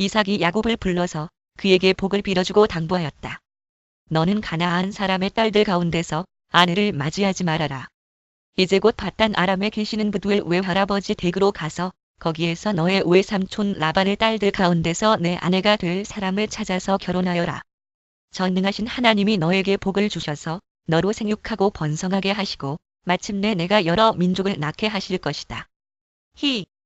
이삭이 야곱을 불러서 그에게 복을 빌어주고 당부하였다. 너는 가나안 사람의 딸들 가운데서 아내를 맞이하지 말아라. 이제 곧 밧단 아람에 계시는 브두엘 외할아버지 댁으로 가서 거기에서 너의 외삼촌 라반의 딸들 가운데서 내 아내가 될 사람을 찾아서 결혼하여라. 전능하신 하나님이 너에게 복을 주셔서 너로 생육하고 번성하게 하시고 마침내 내가 여러 민족을 낳게 하실 것이다.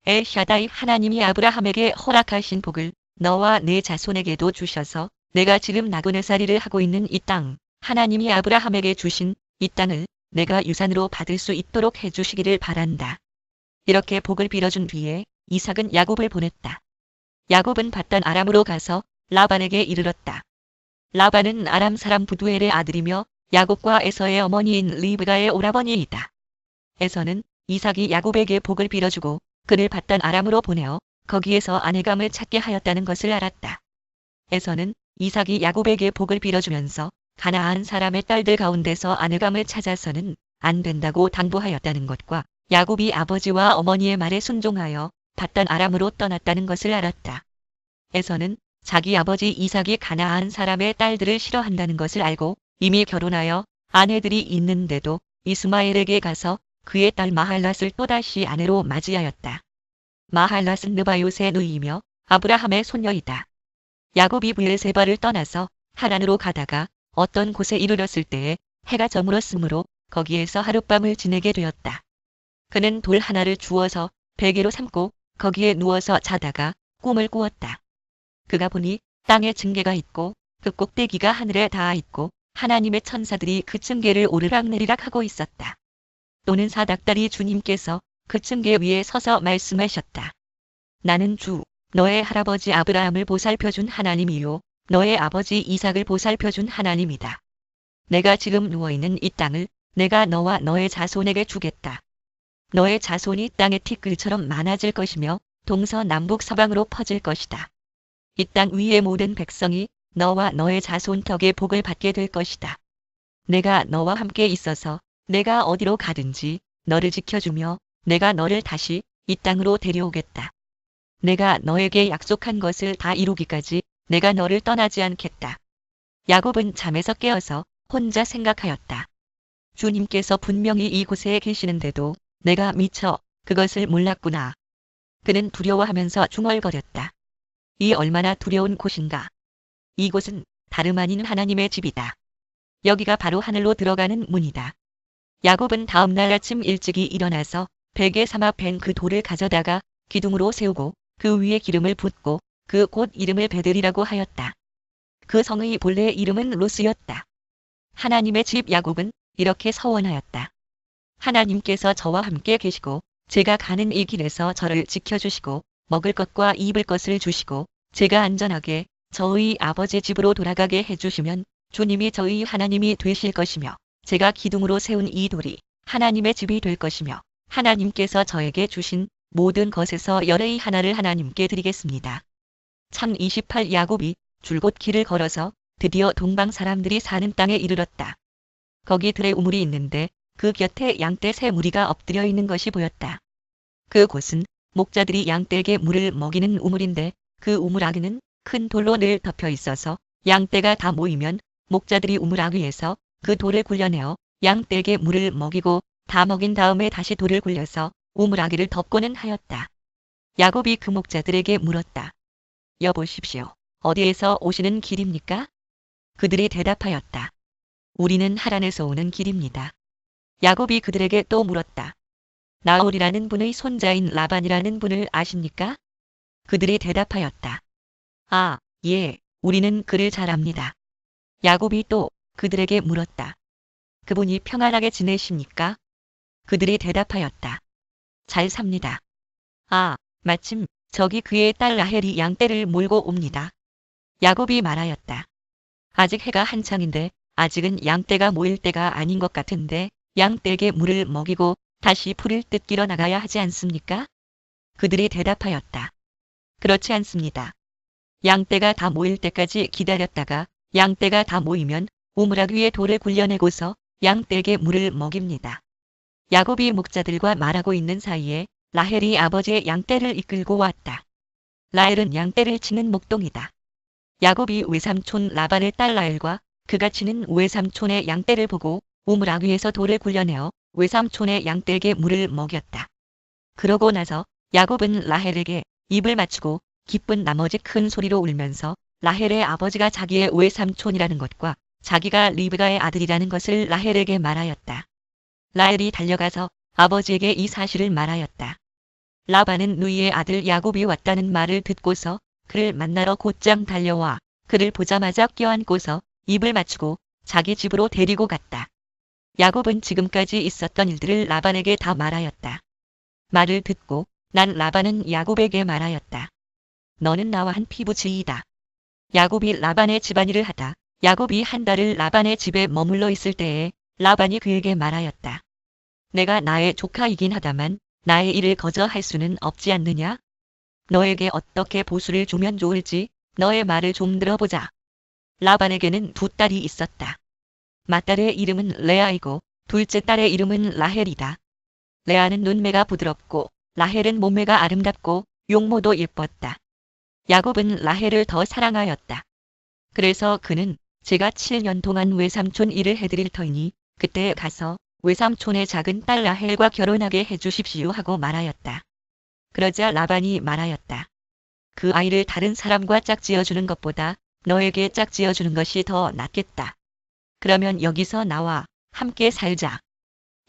엘샤다이 하나님이 아브라함에게 허락하신 복을 너와 네 자손에게도 주셔서 내가 지금 나고네살이를 하고 있는 이 땅, 하나님이 아브라함에게 주신 이 땅을 내가 유산으로 받을 수 있도록 해주시기를 바란다. 이렇게 복을 빌어준 뒤에 이삭은 야곱을 보냈다. 야곱은 밧단 아람으로 가서 라반에게 이르렀다. 라반은 아람 사람 부두엘의 아들이며 야곱과 에서의 어머니인 리브가의 오라버니이다. 에서는 이삭이 야곱에게 복을 빌어주고 그를 밧단 아람으로 보내어 거기에서 아내감을 찾게 하였다는 것을 알았다. 에서는 이삭이 야곱에게 복을 빌어주면서 가나안 사람의 딸들 가운데서 아내감을 찾아서는 안 된다고 당부하였다는 것과 야곱이 아버지와 어머니의 말에 순종하여 밧단 아람으로 떠났다는 것을 알았다. 에서는 자기 아버지 이삭이 가나안 사람의 딸들을 싫어한다는 것을 알고 이미 결혼하여 아내들이 있는데도 이스마엘에게 가서 그의 딸 마할랏을 또다시 아내로 맞이하였다. 마할랏은 느바요스의 누이이며 아브라함의 손녀이다. 야곱이 브엘세바를 떠나서 하란으로 가다가 어떤 곳에 이르렀을 때에 해가 저물었으므로 거기에서 하룻밤을 지내게 되었다. 그는 돌 하나를 주워서 베개로 삼고 거기에 누워서 자다가 꿈을 꾸었다. 그가 보니 땅에 층계가 있고 그 꼭대기가 하늘에 닿아 있고 하나님의 천사들이 그 층계를 오르락내리락 하고 있었다. 또는 사닥다리 주님께서 그 층계 위에 서서 말씀하셨다. 나는 주, 너의 할아버지 아브라함을 보살펴준 하나님이요 너의 아버지 이삭을 보살펴준 하나님이다. 내가 지금 누워있는 이 땅을 내가 너와 너의 자손에게 주겠다. 너의 자손이 땅의 티끌처럼 많아질 것이며 동서남북 서방으로 퍼질 것이다. 이 땅 위의 모든 백성이 너와 너의 자손 덕에 복을 받게 될 것이다. 내가 너와 함께 있어서 내가 어디로 가든지 너를 지켜주며 내가 너를 다시 이 땅으로 데려오겠다. 내가 너에게 약속한 것을 다 이루기까지 내가 너를 떠나지 않겠다. 야곱은 잠에서 깨어서 혼자 생각하였다. 주님께서 분명히 이곳에 계시는데도 내가 미처 그것을 몰랐구나. 그는 두려워하면서 중얼거렸다. 이 얼마나 두려운 곳인가. 이곳은 다름 아닌 하나님의 집이다. 여기가 바로 하늘로 들어가는 문이다. 야곱은 다음날 아침 일찍이 일어나서 베개 삼아 벤 그 돌을 가져다가 기둥으로 세우고 그 위에 기름을 붓고 그 곳 이름을 베들이라고 하였다. 그 성의 본래 이름은 루스였다. 하나님의 집 야곱은 이렇게 서원하였다. 하나님께서 저와 함께 계시고 제가 가는 이 길에서 저를 지켜주시고 먹을 것과 입을 것을 주시고 제가 안전하게 저의 아버지 집으로 돌아가게 해주시면 주님이 저의 하나님이 되실 것이며 제가 기둥으로 세운 이 돌이 하나님의 집이 될 것이며 하나님께서 저에게 주신 모든 것에서 열의 하나를 하나님께 드리겠습니다. 참 28 야곱이 줄곧 길을 걸어서 드디어 동방 사람들이 사는 땅에 이르렀다. 거기 들의 우물이 있는데 그 곁에 양떼 세 무리가 엎드려 있는 것이 보였다. 그 곳은 목자들이 양떼에게 물을 먹이는 우물인데 그 우물 아귀는 큰 돌로 늘 덮여 있어서 양떼가 다 모이면 목자들이 우물 아귀에서 그 돌을 굴려내어 양떼에게 물을 먹이고 다 먹인 다음에 다시 돌을 굴려서 우물 아귀를 덮고는 하였다. 야곱이 그 목자들에게 물었다. 여보십시오. 어디에서 오시는 길입니까? 그들이 대답하였다. 우리는 하란에서 오는 길입니다. 야곱이 그들에게 또 물었다. 나홀이라는 분의 손자인 라반이라는 분을 아십니까? 그들이 대답하였다. 아, 예, 우리는 그를 잘 압니다. 야곱이 또 그들에게 물었다. 그분이 평안하게 지내십니까? 그들이 대답하였다. 잘 삽니다. 아, 마침 저기 그의 딸 라헬이 양떼를 몰고 옵니다. 야곱이 말하였다. 아직 해가 한창인데 아직은 양떼가 모일 때가 아닌 것 같은데 양떼에게 물을 먹이고 다시 풀을 뜯기러 나가야 하지 않습니까? 그들이 대답하였다. 그렇지 않습니다. 양떼가 다 모일 때까지 기다렸다가 양떼가 다 모이면 우물아 위에 돌을 굴려내고서 양떼에게 물을 먹입니다. 야곱이 목자들과 말하고 있는 사이에 라헬이 아버지의 양떼를 이끌고 왔다. 라헬은 양떼를 치는 목동이다. 야곱이 외삼촌 라반의 딸 라헬과 그가 치는 외삼촌의 양떼를 보고 우물 아귀에서 돌을 굴려내어 외삼촌의 양떼에게 물을 먹였다. 그러고 나서 야곱은 라헬에게 입을 맞추고 기쁜 나머지 큰 소리로 울면서 라헬의 아버지가 자기의 외삼촌이라는 것과 자기가 리브가의 아들이라는 것을 라헬에게 말하였다. 라헬이 달려가서 아버지에게 이 사실을 말하였다. 라반은 누이의 아들 야곱이 왔다는 말을 듣고서 그를 만나러 곧장 달려와 그를 보자마자 껴안고서 입을 맞추고 자기 집으로 데리고 갔다. 야곱은 지금까지 있었던 일들을 라반에게 다 말하였다. 말을 듣고 난 라반은 야곱에게 말하였다. 너는 나와 한 피부치이다. 야곱이 라반의 집안일을 하다 야곱이 한 달을 라반의 집에 머물러 있을 때에 라반이 그에게 말하였다. 내가 나의 조카이긴 하다만 나의 일을 거저할 수는 없지 않느냐? 너에게 어떻게 보수를 주면 좋을지 너의 말을 좀 들어보자. 라반에게는 두 딸이 있었다. 맏딸의 이름은 레아이고 둘째 딸의 이름은 라헬이다. 레아는 눈매가 부드럽고 라헬은 몸매가 아름답고 용모도 예뻤다. 야곱은 라헬을 더 사랑하였다. 그래서 그는 제가 7년 동안 외삼촌 일을 해드릴 터이니 그때 가서 외삼촌의 작은 딸 라헬과 결혼하게 해주십시오 하고 말하였다. 그러자 라반이 말하였다. 그 아이를 다른 사람과 짝지어주는 것보다 너에게 짝지어주는 것이 더 낫겠다. 그러면 여기서 나와 함께 살자.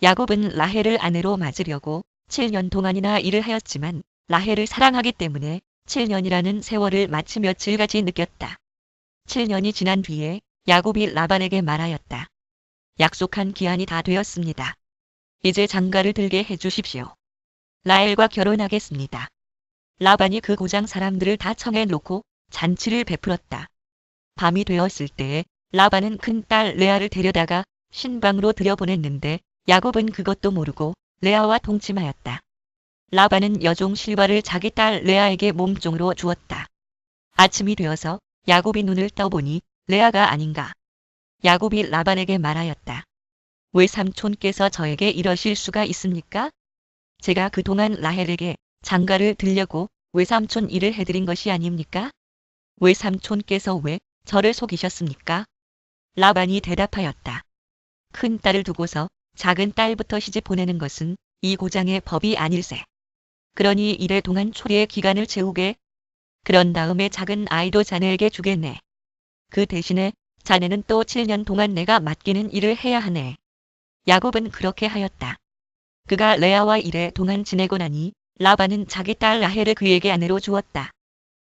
야곱은 라헬을 아내로 맞으려고 7년 동안이나 일을 하였지만 라헬을 사랑하기 때문에 7년이라는 세월을 마치 며칠같이 느꼈다. 7년이 지난 뒤에 야곱이 라반에게 말하였다. 약속한 기한이 다 되었습니다. 이제 장가를 들게 해주십시오. 라헬과 결혼하겠습니다. 라반이 그 고장 사람들을 다 청해 놓고 잔치를 베풀었다. 밤이 되었을 때에 라반은 큰딸 레아를 데려다가 신방으로 들여보냈는데 야곱은 그것도 모르고 레아와 동침하였다. 라반은 여종 실바를 자기 딸 레아에게 몸종으로 주었다. 아침이 되어서 야곱이 눈을 떠보니 레아가 아닌가. 야곱이 라반에게 말하였다. 외삼촌께서 저에게 이러실 수가 있습니까? 제가 그동안 라헬에게 장가를 들려고 외삼촌 일을 해드린 것이 아닙니까? 외삼촌께서 왜 저를 속이셨습니까? 라반이 대답하였다. 큰 딸을 두고서 작은 딸부터 시집 보내는 것은 이 고장의 법이 아닐세. 그러니 이래 동안 초리의 기간을 채우게. 그런 다음에 작은 아이도 자네에게 주겠네. 그 대신에 자네는 또 7년 동안 내가 맡기는 일을 해야 하네. 야곱은 그렇게 하였다. 그가 레아와 이래 동안 지내고 나니 라반은 자기 딸 라헬을 그에게 아내로 주었다.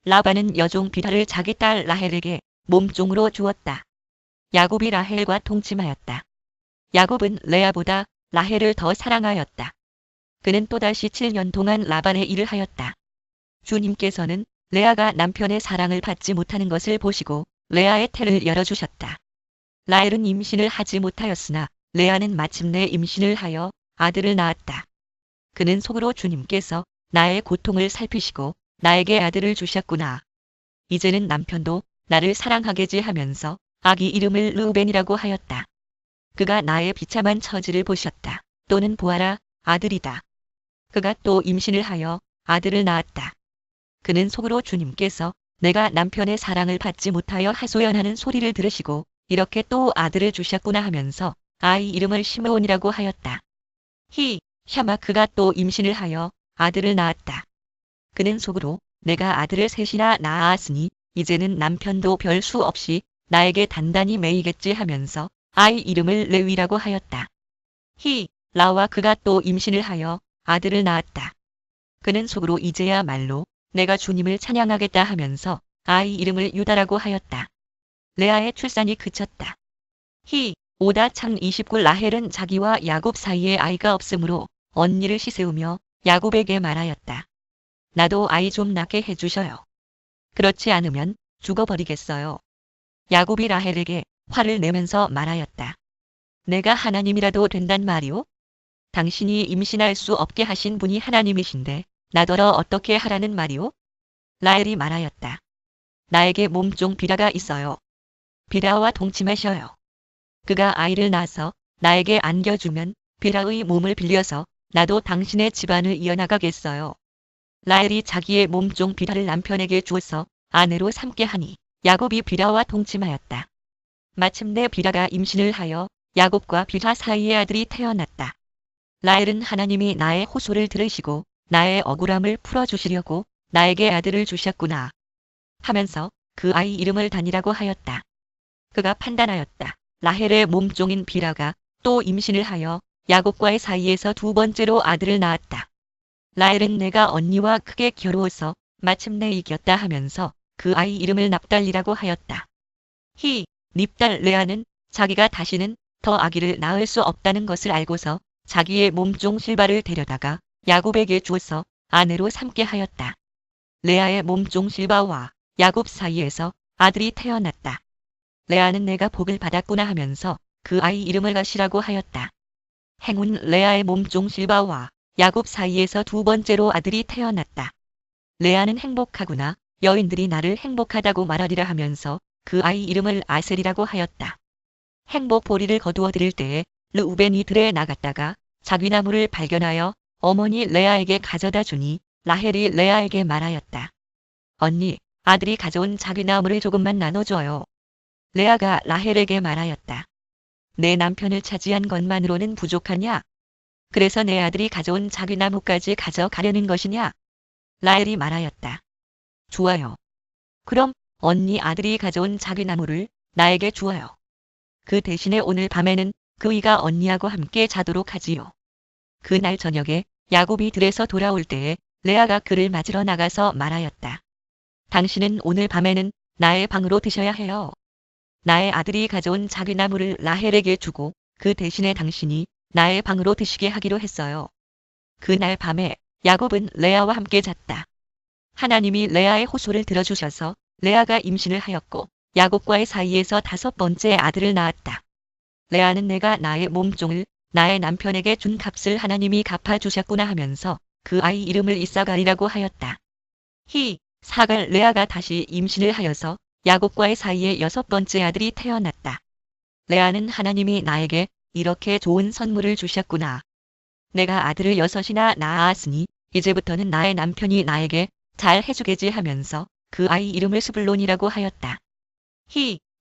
라반은 여종 비라를 자기 딸 라헬에게 몸종으로 주었다. 야곱이 라헬과 동침하였다. 야곱은 레아보다 라헬을 더 사랑하였다. 그는 또다시 7년 동안 라반의 일을 하였다. 주님께서는 레아가 남편의 사랑을 받지 못하는 것을 보시고 레아의 태를 열어주셨다. 라헬은 임신을 하지 못하였으나 레아는 마침내 임신을 하여 아들을 낳았다. 그는 속으로 주님께서 나의 고통을 살피시고 나에게 아들을 주셨구나. 이제는 남편도 나를 사랑하겠지 하면서 아기 이름을 르우벤이라고 하였다. 그가 나의 비참한 처지를 보셨다. 또는 보아라, 아들이다. 그가 또 임신을 하여 아들을 낳았다. 그는 속으로 주님께서 내가 남편의 사랑을 받지 못하여 하소연하는 소리를 들으시고 이렇게 또 아들을 주셨구나 하면서 아이 이름을 시므온이라고 하였다. 샤마 그가 또 임신을 하여 아들을 낳았다. 그는 속으로 내가 아들을 셋이나 낳았으니 이제는 남편도 별 수 없이 나에게 단단히 매이겠지 하면서 아이 이름을 레위라고 하였다. 라와 그가 또 임신을 하여 아들을 낳았다. 그는 속으로 이제야말로 내가 주님을 찬양하겠다 하면서 아이 이름을 유다라고 하였다. 레아의 출산이 그쳤다. 오다 창 29 라헬은 자기와 야곱 사이에 아이가 없으므로 언니를 시세우며 야곱에게 말하였다. 나도 아이 좀 낳게 해주셔요. 그렇지 않으면 죽어버리겠어요. 야곱이 라헬에게 화를 내면서 말하였다. 내가 하나님이라도 된단 말이오? 당신이 임신할 수 없게 하신 분이 하나님이신데 나더러 어떻게 하라는 말이오? 라헬이 말하였다. 나에게 몸종 비라가 있어요. 비라와 동침하셔요. 그가 아이를 낳아서 나에게 안겨주면 비라의 몸을 빌려서 나도 당신의 집안을 이어나가겠어요. 라헬이 자기의 몸종 비라를 남편에게 주어서 아내로 삼게 하니 야곱이 비라와 동침하였다. 마침내 비라가 임신을 하여 야곱과 비라 사이에 아들이 태어났다. 라헬은 하나님이 나의 호소를 들으시고 나의 억울함을 풀어주시려고 나에게 아들을 주셨구나 하면서 그 아이 이름을 단이라고 하였다. 그가 판단하였다. 라헬의 몸종인 비라가 또 임신을 하여 야곱과의 사이에서 두 번째로 아들을 낳았다. 라헬은 내가 언니와 크게 겨루어서 마침내 이겼다 하면서 그 아이 이름을 납달리라고 하였다. 닙달 레아는 자기가 다시는 더 아기를 낳을 수 없다는 것을 알고서 자기의 몸종 실바를 데려다가 야곱에게 주어서 아내로 삼게 하였다. 레아의 몸종 실바와 야곱 사이에서 아들이 태어났다. 레아는 내가 복을 받았구나 하면서 그 아이 이름을 가시라고 하였다. 행운 레아의 몸종 실바와 야곱 사이에서 두 번째로 아들이 태어났다. 레아는 행복하구나. 여인들이 나를 행복하다고 말하리라 하면서 그 아이 이름을 아셀이라고 하였다. 행복 보리를 거두어 드릴 때에 르우벤이 들에 나갔다가 자귀나무를 발견하여 어머니 레아에게 가져다 주니 라헬이 레아에게 말하였다. 언니, 아들이 가져온 자귀나무를 조금만 나눠줘요. 레아가 라헬에게 말하였다. 내 남편을 차지한 것만으로는 부족하냐? 그래서 내 아들이 가져온 자귀나무까지 가져가려는 것이냐? 라헬이 말하였다. 좋아요. 그럼 언니 아들이 가져온 자귀나무를 나에게 주어요. 그 대신에 오늘 밤에는 그이가 언니하고 함께 자도록 하지요. 그날 저녁에 야곱이 들에서 돌아올 때에 레아가 그를 맞으러 나가서 말하였다. 당신은 오늘 밤에는 나의 방으로 드셔야 해요. 나의 아들이 가져온 자귀나무를 라헬에게 주고 그 대신에 당신이 나의 방으로 드시게 하기로 했어요. 그날 밤에 야곱은 레아와 함께 잤다. 하나님이 레아의 호소를 들어주셔서 레아가 임신을 하였고 야곱과의 사이에서 5번째 아들을 낳았다. 레아는 내가 나의 몸종을 나의 남편에게 준 값을 하나님이 갚아주셨구나 하면서 그 아이 이름을 이사갈이라고 하였다. 사갈 레아가 다시 임신을 하여서 야곱과의 사이에 6번째 아들이 태어났다. 레아는 하나님이 나에게 이렇게 좋은 선물을 주셨구나. 내가 아들을 6이나 낳았으니 이제부터는 나의 남편이 나에게 잘 해주겠지 하면서 그 아이 이름을 스불론이라고 하였다.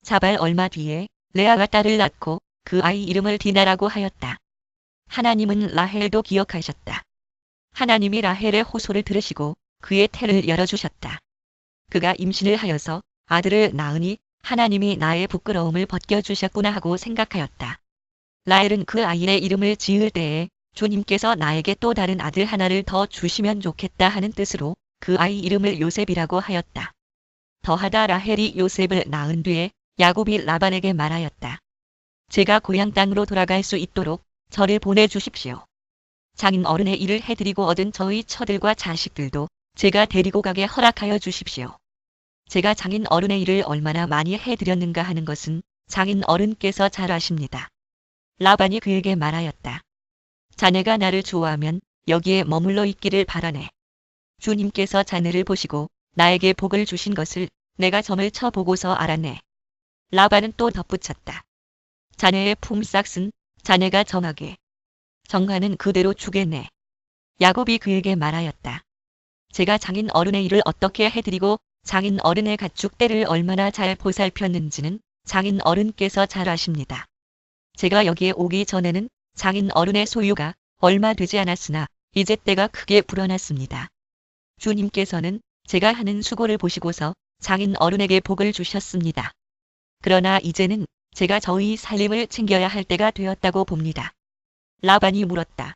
자발 얼마 뒤에 레아가 딸을 낳고 그 아이 이름을 디나라고 하였다. 하나님은 라헬도 기억하셨다. 하나님이 라헬의 호소를 들으시고 그의 태를 열어주셨다. 그가 임신을 하여서 아들을 낳으니 하나님이 나의 부끄러움을 벗겨주셨구나 하고 생각하였다. 라헬은 그 아이의 이름을 지을 때에 주님께서 나에게 또 다른 아들 하나를 더 주시면 좋겠다 하는 뜻으로 그 아이 이름을 요셉이라고 하였다. 더하다 라헬이 요셉을 낳은 뒤에 야곱이 라반에게 말하였다. 제가 고향 땅으로 돌아갈 수 있도록 저를 보내주십시오. 장인 어른의 일을 해드리고 얻은 저희 처들과 자식들도 제가 데리고 가게 허락하여 주십시오. 제가 장인 어른의 일을 얼마나 많이 해드렸는가 하는 것은 장인 어른께서 잘 아십니다. 라반이 그에게 말하였다. 자네가 나를 좋아하면 여기에 머물러 있기를 바라네. 주님께서 자네를 보시고 나에게 복을 주신 것을 내가 점을 쳐보고서 알았네. 라반은 또 덧붙였다. 자네의 품삯은 자네가 정하게. 정하는 그대로 주겠네. 야곱이 그에게 말하였다. 제가 장인 어른의 일을 어떻게 해드리고 장인 어른의 가축대를 얼마나 잘 보살폈는지는 장인 어른께서 잘 아십니다. 제가 여기에 오기 전에는 장인 어른의 소유가 얼마 되지 않았으나 이제 때가 크게 불어났습니다. 주님께서는 제가 하는 수고를 보시고서 장인 어른에게 복을 주셨습니다. 그러나 이제는 제가 저희 살림을 챙겨야 할 때가 되었다고 봅니다. 라반이 물었다.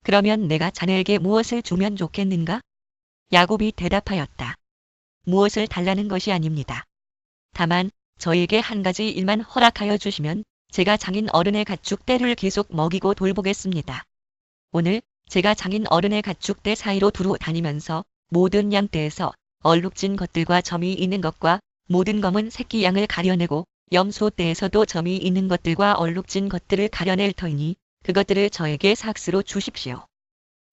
그러면 내가 자네에게 무엇을 주면 좋겠는가? 야곱이 대답하였다. 무엇을 달라는 것이 아닙니다. 다만 저에게 한 가지 일만 허락하여 주시면 제가 장인 어른의 가축대를 계속 먹이고 돌보겠습니다. 오늘 제가 장인 어른의 가축대 사이로 두루 다니면서 모든 양떼에서 얼룩진 것들과 점이 있는 것과 모든 검은 새끼 양을 가려내고 염소떼에서도 점이 있는 것들과 얼룩진 것들을 가려낼 터이니 그것들을 저에게 삭스로 주십시오.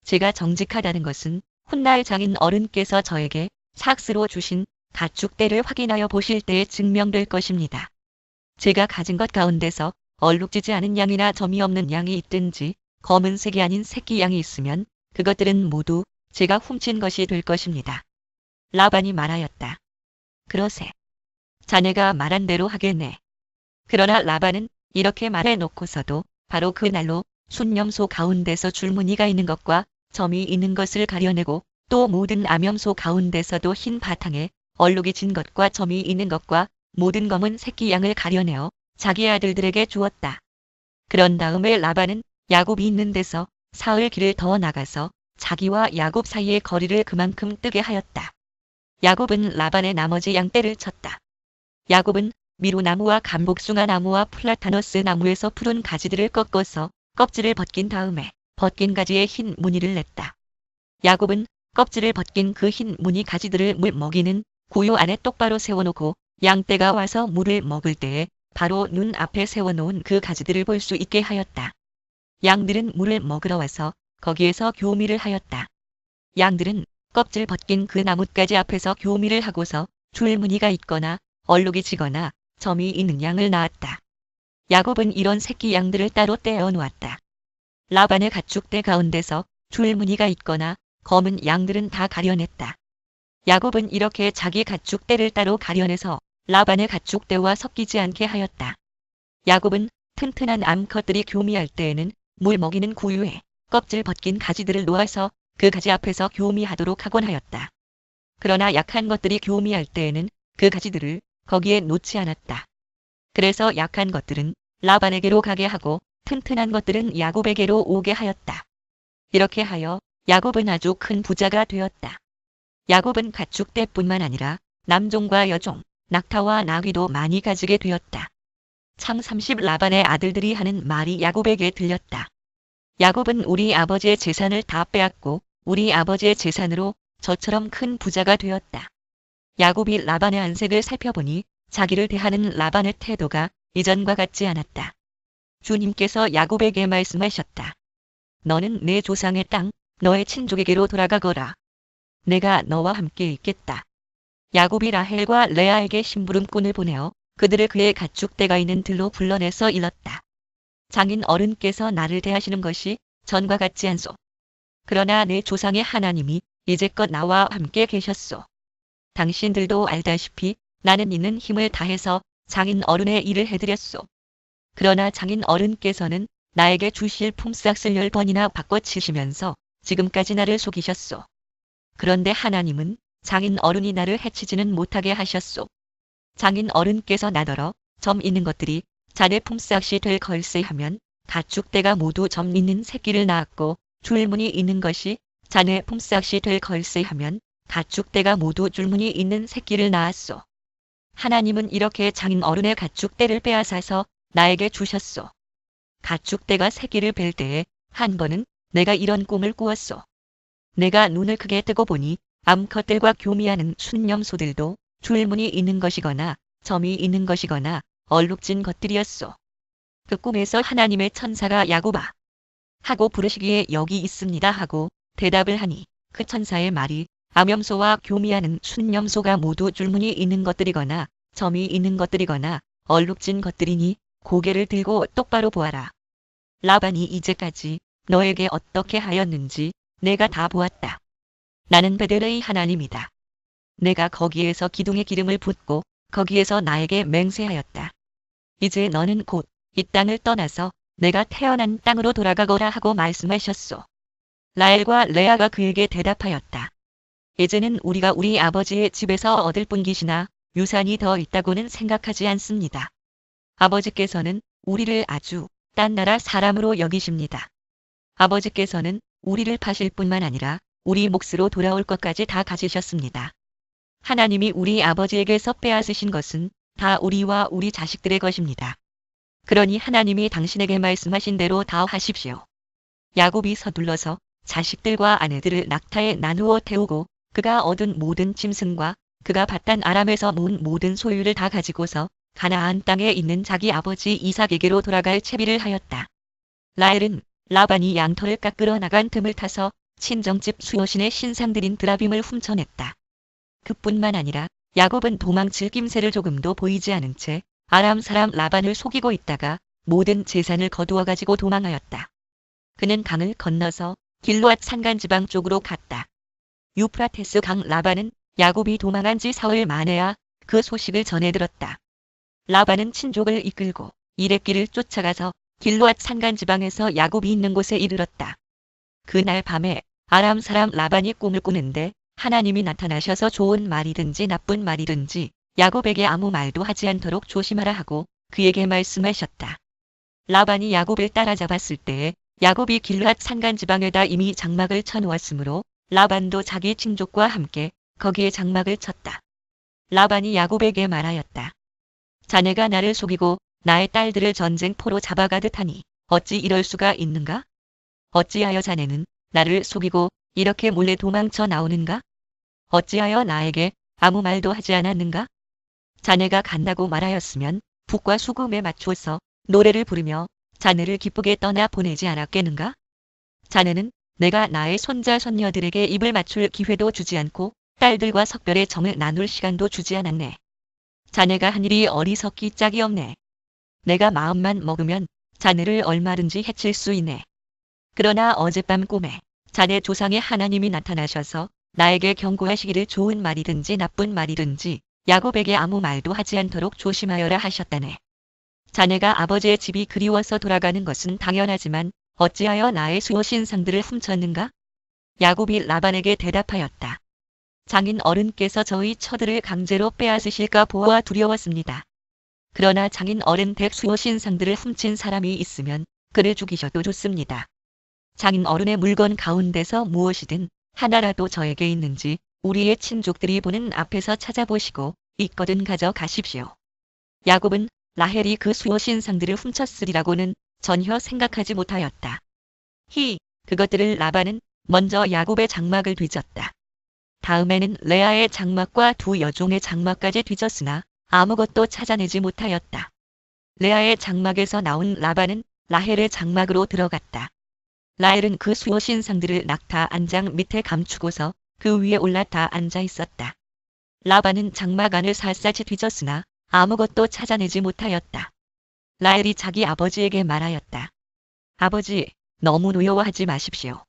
제가 정직하다는 것은 훗날 장인 어른께서 저에게 삭스로 주신 가축대를 확인하여 보실 때에 증명될 것입니다. 제가 가진 것 가운데서 얼룩지지 않은 양이나 점이 없는 양이 있든지 검은색이 아닌 새끼 양이 있으면 그것들은 모두 제가 훔친 것이 될 것입니다. 라반이 말하였다. 그러세. 자네가 말한 대로 하겠네. 그러나 라반은 이렇게 말해놓고서도 바로 그날로 순념소 가운데서 줄무늬가 있는 것과 점이 있는 것을 가려내고 또 모든 암염소 가운데서도 흰 바탕에 얼룩이 진 것과 점이 있는 것과 모든 검은 새끼 양을 가려내어 자기 아들들에게 주었다. 그런 다음에 라반은 야곱이 있는 데서 사흘 길을 더 나가서 자기와 야곱 사이의 거리를 그만큼 뜨게 하였다. 야곱은 라반의 나머지 양떼를 쳤다. 야곱은 미루나무와 감복숭아 나무와 플라타너스 나무에서 푸른 가지들을 꺾어서 껍질을 벗긴 다음에 벗긴 가지에 흰 무늬를 냈다. 야곱은 껍질을 벗긴 그 흰 무늬 가지들을 물 먹이는 구유 안에 똑바로 세워놓고 양떼가 와서 물을 먹을 때에 바로 눈 앞에 세워놓은 그 가지들을 볼 수 있게 하였다. 양들은 물을 먹으러 와서 거기에서 교미를 하였다. 양들은 껍질 벗긴 그 나뭇가지 앞에서 교미를 하고서 줄무늬가 있거나 얼룩이 지거나 점이 있는 양을 낳았다. 야곱은 이런 새끼 양들을 따로 떼어 놓았다. 라반의 가축대 가운데서 줄무늬가 있거나 검은 양들은 다 가려냈다. 야곱은 이렇게 자기 가축대를 따로 가려내서 라반의 가축대와 섞이지 않게 하였다. 야곱은 튼튼한 암컷들이 교미할 때에는 물 먹이는 구유에 껍질 벗긴 가지들을 놓아서 그 가지 앞에서 교미하도록 하곤 하였다. 그러나 약한 것들이 교미할 때에는 그 가지들을 거기에 놓지 않았다. 그래서 약한 것들은 라반에게로 가게 하고 튼튼한 것들은 야곱에게로 오게 하였다. 이렇게 하여 야곱은 아주 큰 부자가 되었다. 야곱은 가축대뿐만 아니라 남종과 여종, 낙타와 나귀도 많이 가지게 되었다. 참 30 라반의 아들들이 하는 말이 야곱에게 들렸다. 야곱은 우리 아버지의 재산을 다 빼앗고 우리 아버지의 재산으로 저처럼 큰 부자가 되었다. 야곱이 라반의 안색을 살펴보니 자기를 대하는 라반의 태도가 이전과 같지 않았다. 주님께서 야곱에게 말씀하셨다. 너는 내 조상의 땅, 너의 친족에게로 돌아가거라. 내가 너와 함께 있겠다. 야곱이 라헬과 레아에게 심부름꾼을 보내어 그들을 그의 가축대가 있는 들로 불러내서 일렀다. 장인 어른께서 나를 대하시는 것이 전과 같지 않소. 그러나 내 조상의 하나님이 이제껏 나와 함께 계셨소. 당신들도 알다시피 나는 있는 힘을 다해서 장인 어른의 일을 해드렸소. 그러나 장인 어른께서는 나에게 주실 품삯을 10번이나 바꿔치시면서 지금까지 나를 속이셨소. 그런데 하나님은 장인 어른이 나를 해치지는 못하게 하셨소. 장인 어른께서 나더러 점 있는 것들이 자네 품삯이 될 걸세 하면 가축대가 모두 점 있는 새끼를 낳았고 줄무늬 있는 것이 자네 품삯이 될 걸세 하면 가축대가 모두 줄무늬 있는 새끼를 낳았소. 하나님은 이렇게 장인 어른의 가축대를 빼앗아서 나에게 주셨소. 가축대가 새끼를 뵐 때에 한 번은 내가 이런 꿈을 꾸었소. 내가 눈을 크게 뜨고 보니 암컷들과 교미하는 순념소들도 줄무늬 있는 것이거나 점이 있는 것이거나 얼룩진 것들이었소. 그 꿈에서 하나님의 천사가 야곱아 하고 부르시기에 여기 있습니다 하고 대답을 하니 그 천사의 말이 암염소와 교미하는 순념소가 모두 줄무늬 있는 것들이거나 점이 있는 것들이거나 얼룩진 것들이니 고개를 들고 똑바로 보아라. 라반이 이제까지 너에게 어떻게 하였는지 내가 다 보았다. 나는 베델의 하나님이다. 내가 거기에서 기둥에 기름을 붓고 거기에서 나에게 맹세하였다. 이제 너는 곧 이 땅을 떠나서 내가 태어난 땅으로 돌아가거라 하고 말씀하셨소. 라헬과 레아가 그에게 대답하였다. 이제는 우리가 우리 아버지의 집에서 얻을 뿐깃이나 유산이 더 있다고는 생각하지 않습니다. 아버지께서는 우리를 아주 딴 나라 사람으로 여기십니다. 아버지께서는 우리를 파실 뿐만 아니라 우리 몫으로 돌아올 것까지 다 가지셨습니다. 하나님이 우리 아버지에게서 빼앗으신 것은 다 우리와 우리 자식들의 것입니다. 그러니 하나님이 당신에게 말씀하신 대로 다 하십시오. 야곱이 서둘러서 자식들과 아내들을 낙타에 나누어 태우고 그가 얻은 모든 짐승과 그가 바단 아람에서 모은 모든 소유를 다 가지고서 가나안 땅에 있는 자기 아버지 이삭에게로 돌아갈 채비를 하였다. 라헬은 라반이 양털을 깎으러 나간 틈을 타서 친정집 수요신의 신상들인 드라빔을 훔쳐냈다. 그뿐만 아니라 야곱은 도망칠 낌새를 조금도 보이지 않은 채 아람 사람 라반을 속이고 있다가 모든 재산을 거두어 가지고 도망하였다. 그는 강을 건너서 길르앗 산간 지방 쪽으로 갔다. 유프라테스 강 라반은 야곱이 도망한 지 사흘 만에야 그 소식을 전해 들었다. 라반은 친족을 이끌고 이랫길을 쫓아가서 길르앗 산간 지방에서 야곱이 있는 곳에 이르렀다. 그날 밤에 아람 사람 라반이 꿈을 꾸는데 하나님이 나타나셔서 좋은 말이든지 나쁜 말이든지 야곱에게 아무 말도 하지 않도록 조심하라 하고 그에게 말씀하셨다. 라반이 야곱을 따라잡았을 때에 야곱이 길르앗 산간 지방에다 이미 장막을 쳐놓았으므로 라반도 자기 친족과 함께 거기에 장막을 쳤다. 라반이 야곱에게 말하였다. 자네가 나를 속이고 나의 딸들을 전쟁포로 잡아가듯 하니 어찌 이럴 수가 있는가? 어찌하여 자네는 나를 속이고 이렇게 몰래 도망쳐 나오는가? 어찌하여 나에게 아무 말도 하지 않았는가? 자네가 간다고 말하였으면 북과 수금에 맞추어서 노래를 부르며 자네를 기쁘게 떠나 보내지 않았겠는가? 자네는 내가 나의 손자 손녀들에게 입을 맞출 기회도 주지 않고 딸들과 석별의 정을 나눌 시간도 주지 않았네. 자네가 한 일이 어리석기 짝이 없네. 내가 마음만 먹으면 자네를 얼마든지 해칠 수 있네. 그러나 어젯밤 꿈에 자네 조상의 하나님이 나타나셔서 나에게 경고하시기를 좋은 말이든지 나쁜 말이든지 야곱에게 아무 말도 하지 않도록 조심하여라 하셨다네. 자네가 아버지의 집이 그리워서 돌아가는 것은 당연하지만 어찌하여 나의 수호신상들을 훔쳤는가? 야곱이 라반에게 대답하였다. 장인 어른께서 저희 처들을 강제로 빼앗으실까 보아 두려웠습니다. 그러나 장인 어른 댁 수호신상들을 훔친 사람이 있으면 그를 죽이셔도 좋습니다. 장인 어른의 물건 가운데서 무엇이든 하나라도 저에게 있는지 우리의 친족들이 보는 앞에서 찾아보시고 있거든 가져가십시오. 야곱은 라헬이 그 수호신상들을 훔쳤으리라고는 전혀 생각하지 못하였다. 그것들을 라반은 먼저 야곱의 장막을 뒤졌다. 다음에는 레아의 장막과 두 여종의 장막까지 뒤졌으나 아무것도 찾아내지 못하였다. 레아의 장막에서 나온 라반은 라헬의 장막으로 들어갔다. 라헬은 그 수호신상들을 낙타 안장 밑에 감추고서 그 위에 올라타 앉아 있었다. 라반은 장막 안을 샅샅이 뒤졌으나 아무것도 찾아내지 못하였다. 라헬이 자기 아버지에게 말하였다. 아버지, 너무 노여워하지 마십시오.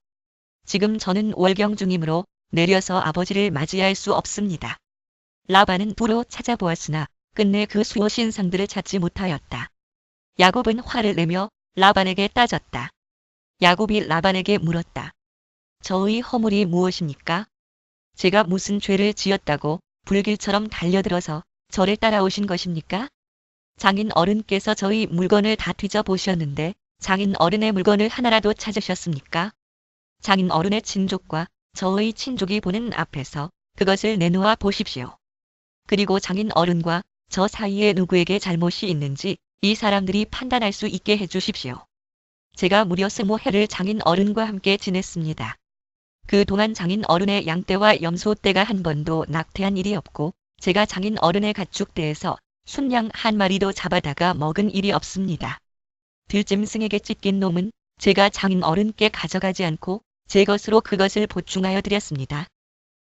지금 저는 월경 중이므로 내려서 아버지를 맞이할 수 없습니다. 라반은 두루 찾아보았으나 끝내 그 수호신상들을 찾지 못하였다. 야곱은 화를 내며 라반에게 따졌다. 야곱이 라반에게 물었다. 저의 허물이 무엇입니까? 제가 무슨 죄를 지었다고 불길처럼 달려들어서 저를 따라오신 것입니까? 장인 어른께서 저희 물건을 다 뒤져보셨는데 장인 어른의 물건을 하나라도 찾으셨습니까? 장인 어른의 친족과 저의 친족이 보는 앞에서 그것을 내놓아 보십시오. 그리고 장인 어른과 저 사이에 누구에게 잘못이 있는지 이 사람들이 판단할 수 있게 해주십시오. 제가 무려 20해를 장인 어른과 함께 지냈습니다. 그동안 장인 어른의 양떼와 염소떼가 한 번도 낙태한 일이 없고 제가 장인 어른의 가축대에서 순양 한 마리도 잡아다가 먹은 일이 없습니다. 들짐승에게 찢긴 놈은 제가 장인 어른께 가져가지 않고 제 것으로 그것을 보충하여 드렸습니다.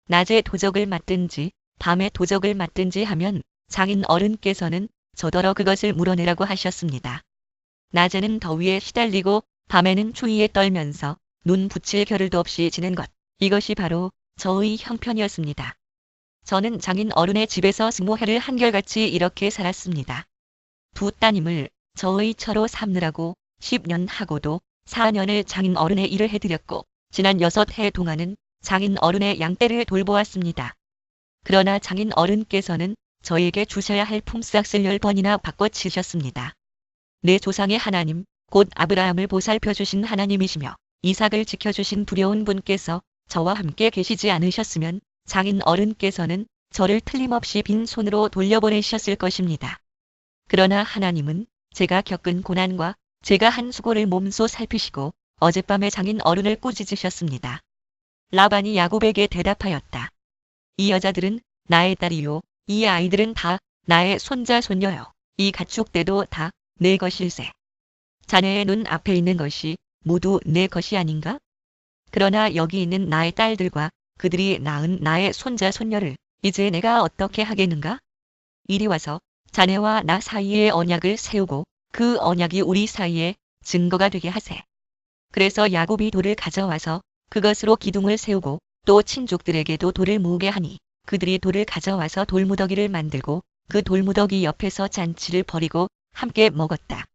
낮에 도적을 맞든지 밤에 도적을 맞든지 하면 장인 어른께서는 저더러 그것을 물어내라고 하셨습니다. 낮에는 더위에 시달리고 밤에는 추위에 떨면서 눈 붙일 겨를도 없이 지낸 것, 이것이 바로 저의 형편이었습니다. 저는 장인 어른의 집에서 20해를 한결같이 이렇게 살았습니다. 두 따님을 저의 처로 삼느라고 10년 하고도 4년을 장인 어른의 일을 해드렸고 지난 6해 동안은 장인 어른의 양떼를 돌보았습니다. 그러나 장인 어른께서는 저에게 주셔야 할 품삯을 10번이나 바꿔치셨습니다. 내 조상의 하나님, 곧 아브라함을 보살펴주신 하나님이시며 이삭을 지켜주신 두려운 분께서 저와 함께 계시지 않으셨으면 장인 어른께서는 저를 틀림없이 빈손으로 돌려보내셨을 것입니다. 그러나 하나님은 제가 겪은 고난과 제가 한 수고를 몸소 살피시고 어젯밤에 장인 어른을 꾸짖으셨습니다. 라반이 야곱에게 대답하였다. 이 여자들은 나의 딸이요. 이 아이들은 다 나의 손자 손녀요. 이 가축대도 다 내 것일세. 자네의 눈 앞에 있는 것이 모두 내 것이 아닌가? 그러나 여기 있는 나의 딸들과 그들이 낳은 나의 손자 손녀를 이제 내가 어떻게 하겠는가? 이리 와서 자네와 나 사이에 언약을 세우고 그 언약이 우리 사이에 증거가 되게 하세. 그래서 야곱이 돌을 가져와서 그것으로 기둥을 세우고 또 친족들에게도 돌을 모으게 하니 그들이 돌을 가져와서 돌무더기를 만들고 그 돌무더기 옆에서 잔치를 벌이고 함께 먹었다.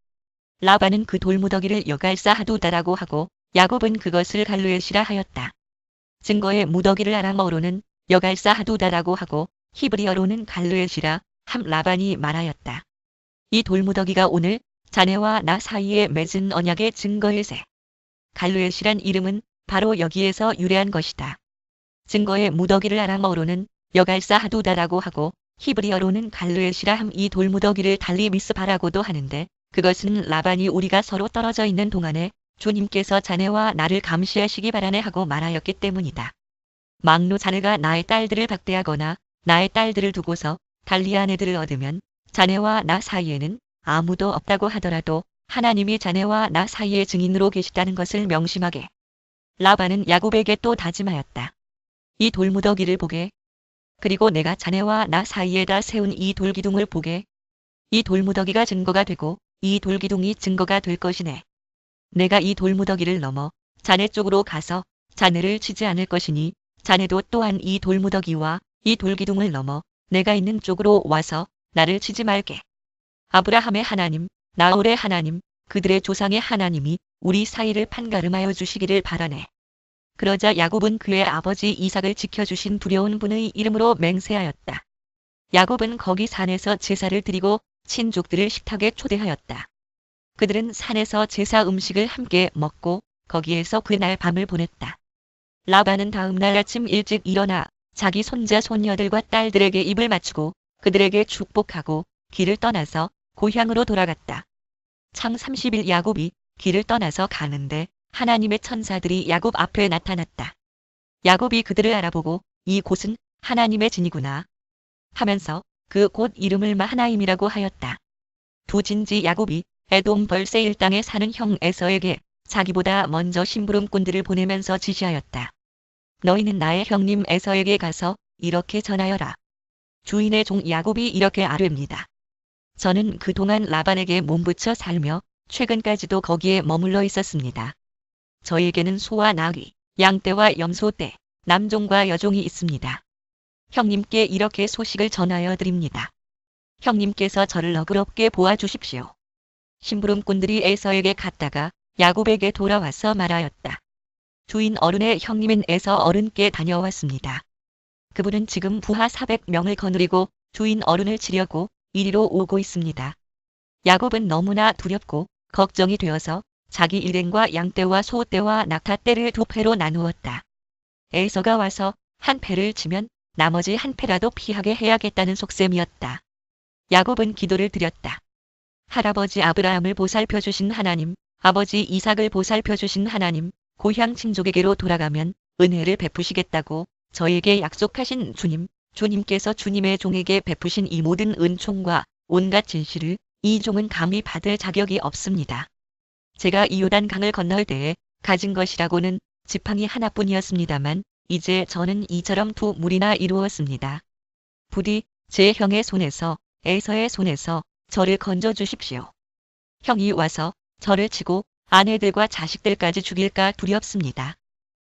라반은 그 돌무더기를 여갈사 하두다라고 하고 야곱은 그것을 갈르엣이라 하였다. 증거의 무더기를 아람어로는 여갈사 하두다라고 하고 히브리어로는 갈르엣이라 함 라반이 말하였다. 이 돌무더기가 오늘 자네와 나 사이에 맺은 언약의 증거일세. 갈르엣이란 이름은 바로 여기에서 유래한 것이다. 증거의 무더기를 아람어로는 여갈사 하두다라고 하고 히브리어로는 갈르엣이라 함 이 돌무더기를 달리 미스바라고도 하는데 그것은 라반이 우리가 서로 떨어져 있는 동안에 주님께서 자네와 나를 감시하시기 바라네 하고 말하였기 때문이다. 막루 자네가 나의 딸들을 박대하거나 나의 딸들을 두고서 달리 아내들을 얻으면 자네와 나 사이에는 아무도 없다고 하더라도 하나님이 자네와 나 사이의 증인으로 계시다는 것을 명심하게. 라반은 야곱에게 또 다짐하였다. 이 돌무더기를 보게. 그리고 내가 자네와 나 사이에다 세운 이 돌기둥을 보게. 이 돌무더기가 증거가 되고 이 돌기둥이 증거가 될 것이네. 내가 이 돌무더기를 넘어 자네 쪽으로 가서 자네를 치지 않을 것이니 자네도 또한 이 돌무더기와 이 돌기둥을 넘어 내가 있는 쪽으로 와서 나를 치지 말게. 아브라함의 하나님, 나홀의 하나님, 그들의 조상의 하나님이 우리 사이를 판가름하여 주시기를 바라네. 그러자 야곱은 그의 아버지 이삭을 지켜주신 두려운 분의 이름으로 맹세하였다. 야곱은 거기 산에서 제사를 드리고 친족들을 식탁에 초대하였다. 그들은 산에서 제사 음식을 함께 먹고 거기에서 그날 밤을 보냈다. 라반은 다음 날 아침 일찍 일어나 자기 손자 손녀들과 딸들에게 입을 맞추고 그들에게 축복하고 길을 떠나서 고향으로 돌아갔다. 창 30일 야곱이 길을 떠나서 가는데 하나님의 천사들이 야곱 앞에 나타났다. 야곱이 그들을 알아보고 이 곳은 하나님의 진이구나 하면서 그 곳 이름을 마하나임이라고 하였다. 두 진지 야곱이 에돔 벌세일 땅에 사는 형 에서에게 자기보다 먼저 심부름꾼들을 보내면서 지시하였다. 너희는 나의 형님 에서에게 가서 이렇게 전하여라. 주인의 종 야곱이 이렇게 아뢰입니다. 저는 그동안 라반에게 몸붙여 살며 최근까지도 거기에 머물러 있었습니다. 저에게는 소와 나귀, 양떼와 염소떼, 남종과 여종이 있습니다. 형님께 이렇게 소식을 전하여 드립니다. 형님께서 저를 너그럽게 보아주십시오. 심부름꾼들이 에서에게 갔다가 야곱에게 돌아와서 말하였다. 주인 어른의 형님은 에서 어른께 다녀왔습니다. 그분은 지금 부하 400명을 거느리고 주인 어른을 치려고 이리로 오고 있습니다. 야곱은 너무나 두렵고 걱정이 되어서 자기 일행과 양떼와 소떼와 낙타떼를 두 패로 나누었다. 에서가 와서 한 패를 치면 나머지 한 패라도 피하게 해야겠다는 속셈이었다. 야곱은 기도를 드렸다. 할아버지 아브라함을 보살펴 주신 하나님, 아버지 이삭을 보살펴 주신 하나님, 고향 친족에게로 돌아가면 은혜를 베푸시겠다고 저에게 약속하신 주님, 주님께서 주님의 종에게 베푸신 이 모든 은총과 온갖 진실을 이 종은 감히 받을 자격이 없습니다. 제가 이 요단 강을 건널 때에 가진 것이라고는 지팡이 하나뿐이었습니다만 이제 저는 이처럼 두 무리나 이루었습니다. 부디 제 형의 손에서 에서의 손에서 저를 건져 주십시오. 형이 와서 저를 치고 아내들과 자식들까지 죽일까 두렵습니다.